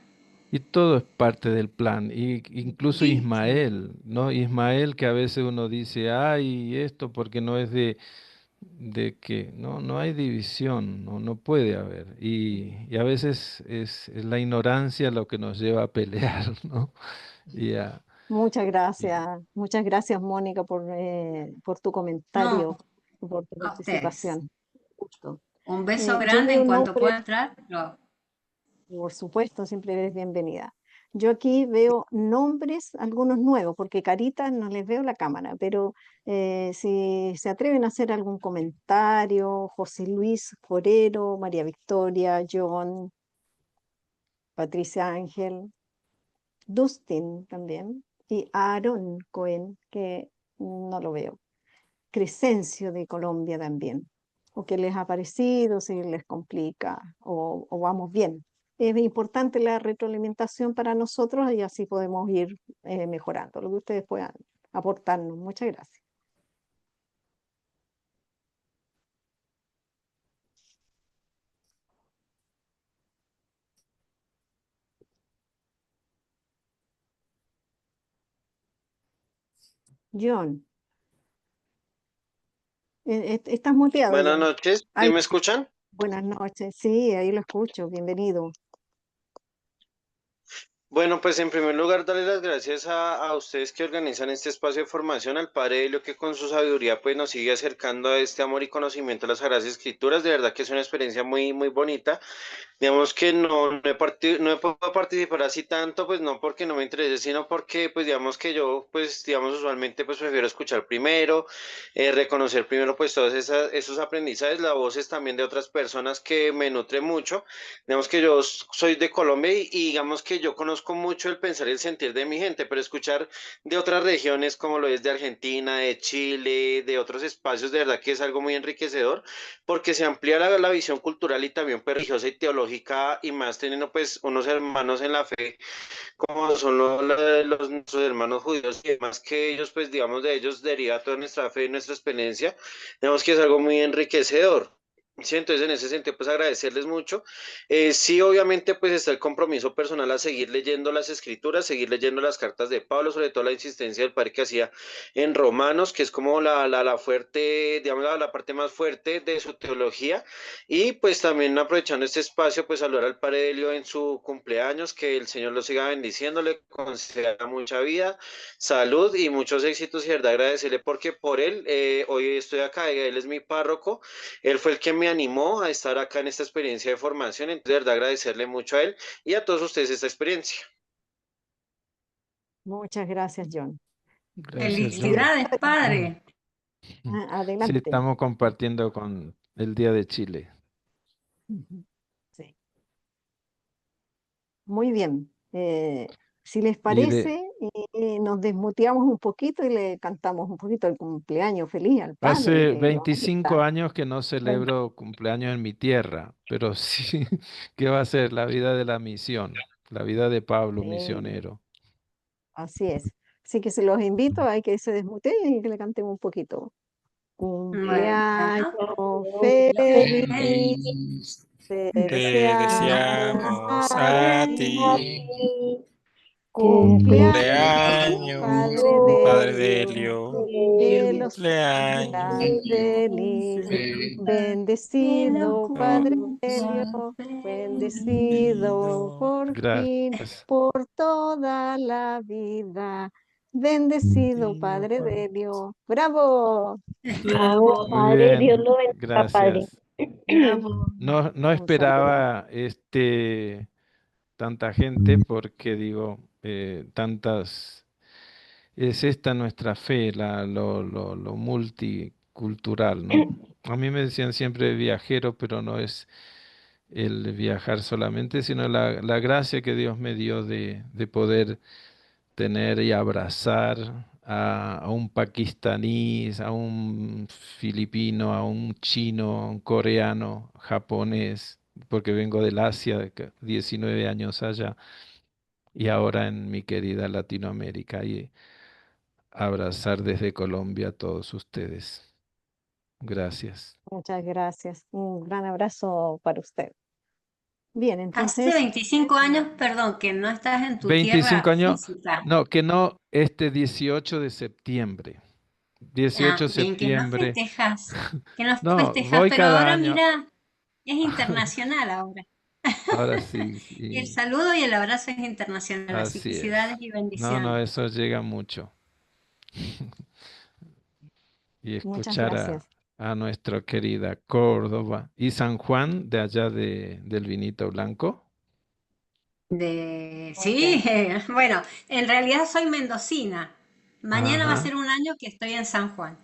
Y todo es parte del plan, y incluso Sí, sí. Ismael, ¿no? Ismael, que a veces uno dice, ay, esto porque no es de que no hay división, no puede haber. Y a veces es la ignorancia lo que nos lleva a pelear, ¿no? Y a, y- Muchas gracias, Mónica, por tu No, comentario, por tu a ustedes. participación. Gusto. Un beso Yo grande veo en cuanto nombres, pueda entrar. por supuesto, siempre eres bienvenida. Yo aquí veo nombres, algunos nuevos, porque caritas no les veo la cámara, pero si se atreven a hacer algún comentario, José Luis Forero, María Victoria, John, Patricia Ángel, Dustin también, y Aaron Cohen, que no lo veo. Crescencio de Colombia también. O qué les ha parecido, si les complica, o vamos bien. Es importante la retroalimentación para nosotros y así podemos ir mejorando lo que ustedes puedan aportarnos. Muchas gracias. John, estás muteado, Buenas John. noches, ¿sí Ahí me sí. escuchan? Buenas noches. Sí, ahí lo escucho. Bienvenido. Bueno, pues en primer lugar, darle las gracias a ustedes que organizan este espacio de formación, al Padre Helio que con su sabiduría pues nos sigue acercando a este amor y conocimiento de las Sagradas Escrituras. De verdad que es una experiencia muy, muy bonita. Digamos que no he podido participar así tanto, pues no porque no me interese, sino porque pues digamos que yo pues digamos usualmente pues prefiero escuchar primero, reconocer primero pues todos esos aprendizajes, las voces también de otras personas que me nutren mucho. Digamos que yo soy de Colombia y digamos que yo conozco mucho el pensar y el sentir de mi gente, pero escuchar de otras regiones como lo es de Argentina, de Chile, de otros espacios, de verdad que es algo muy enriquecedor porque se amplía la visión cultural y también pues, religiosa y teológica y más teniendo pues unos hermanos en la fe como son nuestros hermanos judíos y demás que ellos pues digamos de ellos deriva toda nuestra fe y nuestra experiencia, digamos que es algo muy enriquecedor. Sí, entonces en ese sentido pues agradecerles mucho. Sí, obviamente pues está el compromiso personal a seguir leyendo las escrituras, seguir leyendo las cartas de Pablo, sobre todo la insistencia del padre que hacía en Romanos, que es como la fuerte, digamos la parte más fuerte de su teología. Y pues también aprovechando este espacio, pues saludar al Padre Helio en su cumpleaños, que el Señor lo siga bendiciendo, le conceda mucha vida, salud y muchos éxitos y de verdad agradecerle porque por él hoy estoy acá, él es mi párroco, él fue el que me animó a estar acá en esta experiencia de formación, entonces de verdad agradecerle mucho a él y a todos ustedes esta experiencia. Muchas gracias, John. Gracias, Siguiente John. Felicidades, padre. Sí, adelante. estamos compartiendo con el Día de Chile. Ujú. Sí. Muy bien. Si les Y de, parece, nos desmuteamos un poquito y le cantamos un poquito el cumpleaños feliz al padre, Hace que lo 25 amerita. años que no celebro cumpleaños en mi tierra, pero sí, ¿qué va a ser la vida de la misión? La vida de Pablo, Sí, misionero. así es. Así que se los invito a que se desmuteen y que le cantemos un poquito. Cumpleaños Bueno, feliz, feliz te Te deseamos deseamos a a ti. ti Cumpleaños, Cumpleaños, Padre Padre Delio, Delio. que los Cumpleaños. cumplas feliz. Bendecido, Padre Delio, bendecido por ti, Gracias. por toda la vida. Bendecido, Padre Delio. ¡Bravo! Bravo, Muy bien, gracias. bravo. No Muchas gracias. esperaba tanta gente porque digo, es esta nuestra fe, lo multicultural, ¿no? A mí me decían siempre viajero, pero no es el viajar solamente, sino la gracia que Dios me dio de poder tener y abrazar a un pakistaní, a un filipino, a un chino, a un coreano, japonés, porque vengo del Asia, 19 años allá, y ahora en mi querida Latinoamérica, y abrazar desde Colombia a todos ustedes. Gracias. Muchas gracias. Un gran abrazo para usted. Bien, Hace entonces, 25 años, perdón, que no estás en tu 25 tierra años, física. no, que no, este 18 de septiembre. 18 Ah, de bien, que no septiembre. festejas, que no No, festejas, voy pero cada ahora año. mira, es internacional ahora. Ahora sí, Y el sí, saludo y el abrazo es internacional, así así felicidades es. y No, bendiciones. eso llega mucho. Y muchas escuchar gracias. a nuestra querida Córdoba y San Juan de allá del vinito blanco. Muy Sí, bien. bueno, en realidad soy mendocina. Mañana va a Ajá. ser un año que estoy en San Juan,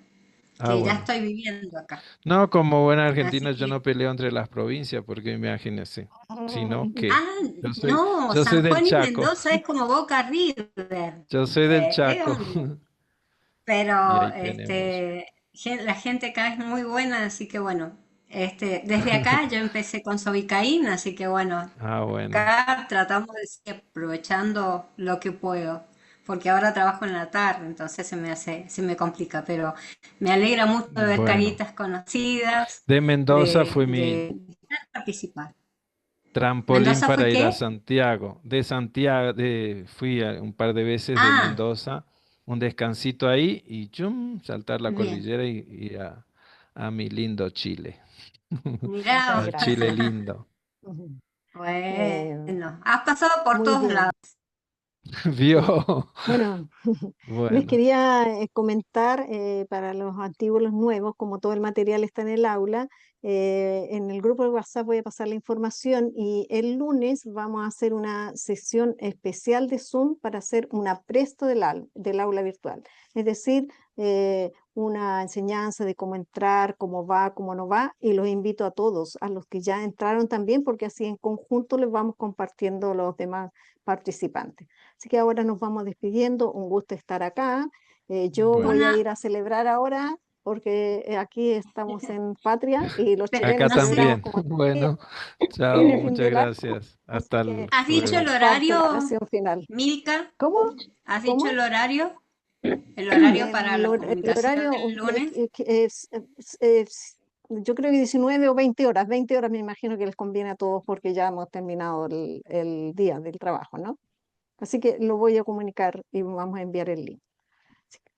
Ah, que ya bueno. estoy viviendo acá. No, como buen argentino Así yo no que, peleo entre las provincias, porque imagínense, sino que ah, yo soy, no, yo soy San del Juan y Chaco, Mendoza es como Boca River. yo soy del Chaco. Hombre. Y Pero ahí tenemos. la gente acá es muy buena, así que bueno, desde acá yo empecé con Sobicaína, así que bueno, Ah, bueno. acá tratamos de seguir aprovechando lo que puedo, porque ahora trabajo en la tarde, entonces se me complica, pero me alegra mucho de ver Bueno. caritas conocidas, De Mendoza fue mi de participar. trampolín ¿Mendoza fue para ir a qué? Santiago. De Santiago, fui un par de veces de Ah, Mendoza, un descansito ahí y chum, saltar la bien, cordillera y a mi lindo Chile, Muchas mirá. al Chile gracias. lindo. Ujú. Eh, Bueno, has pasado por muy todos lados. bien. ¿Vio? Sí. Bueno, les Bueno, quería comentar para los antiguos, los nuevos, como todo el material está en el aula, en el grupo de WhatsApp voy a pasar la información y el lunes vamos a hacer una sesión especial de Zoom para hacer un apresto del aula virtual. Es decir, una enseñanza de cómo entrar, cómo va, cómo no va, y los invito a todos, a los que ya entraron también, porque así en conjunto les vamos compartiendo los demás participantes. Así que ahora nos vamos despidiendo. Un gusto estar acá. Yo voy bueno. a Una, ir a celebrar ahora porque aquí estamos en patria y los pero Acá chilenos no sé, celebramos también. como Bueno, chao, el fin muchas del año. gracias. Así Hasta que ¿has dicho el luego. parte la horario, oración final. Milka? ¿Cómo? ¿Has dicho ¿Cómo? el horario para la El comunicación horario del lunes? yo creo que 19 o 20 horas. 20 horas me imagino que les conviene a todos porque ya hemos terminado el día del trabajo, ¿no? Así que lo voy a comunicar y vamos a enviar el link.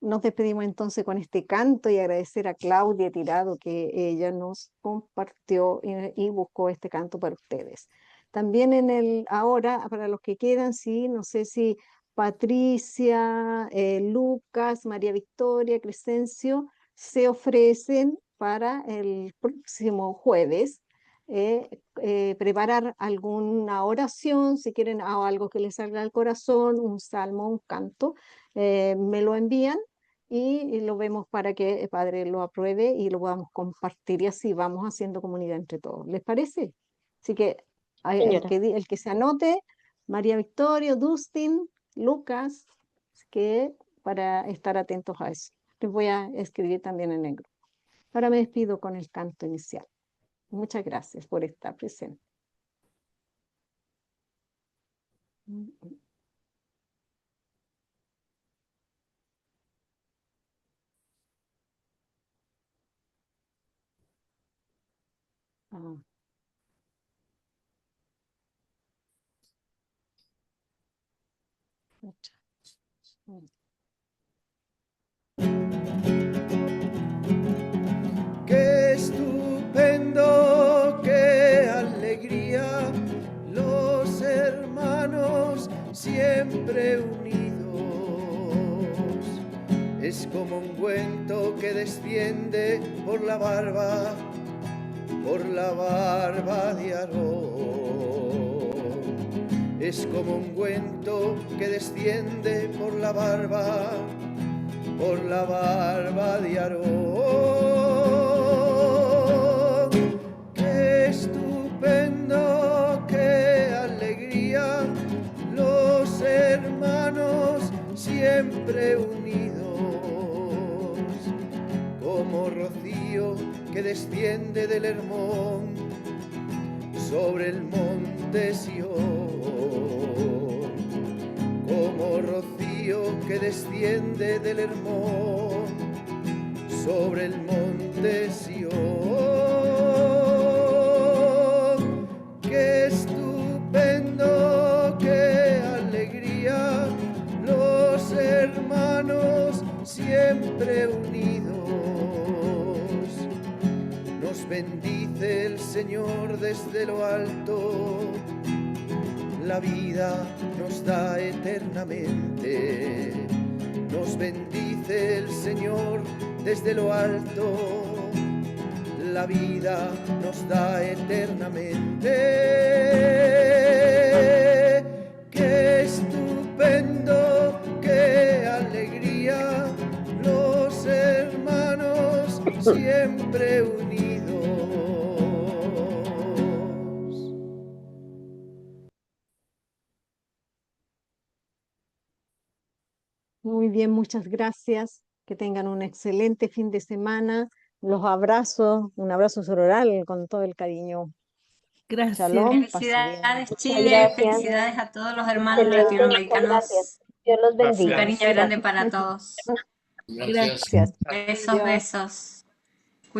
Nos despedimos entonces con este canto y agradecer a Claudia Tirado que ella nos compartió y buscó este canto para ustedes. También ahora, para los que quedan, sí, no sé si Patricia, Lucas, María Victoria, Crescencio se ofrecen para el próximo jueves preparar alguna oración, si quieren, o algo que les salga al corazón, un salmo, un canto, me lo envían y lo vemos para que el Padre lo apruebe y lo podamos compartir y así vamos haciendo comunidad entre todos. ¿Les parece? Así que el que se anote, María Victoria, Dustin, Lucas, que para estar atentos a eso. Les voy a escribir también en el grupo. Ahora me despido con el canto inicial. Muchas gracias por estar presente. Ah. Qué estupendo, qué alegría, los hermanos siempre unidos. Es como ungüento que desciende por la barba de Aarón. Es como ungüento que desciende por la barba de Aarón. Qué estupendo, qué alegría, los hermanos siempre unidos, como rocío que desciende del Hermón sobre el monte Sión, como rocío que desciende del Hermón sobre el monte Sión. Qué estupendo, qué alegría, los hermanos siempre unidos. Nos bendice el Señor desde lo alto, la vida nos da eternamente. Nos bendice el Señor desde lo alto, la vida nos da eternamente. Qué estupendo, qué alegría, los hermanos siempre unidos. Muy bien, muchas gracias. Que tengan un excelente fin de semana. Los abrazo, un abrazo sororal con todo el cariño. Gracias. Shalom, paz y bien. Felicidades, Muchas Chile. gracias. Felicidades a todos los hermanos Excelente, muchas latinoamericanos. gracias. Dios los Un bendiga. cariño grande para todos. Gracias. Gracias. Besos, Adiós. besos.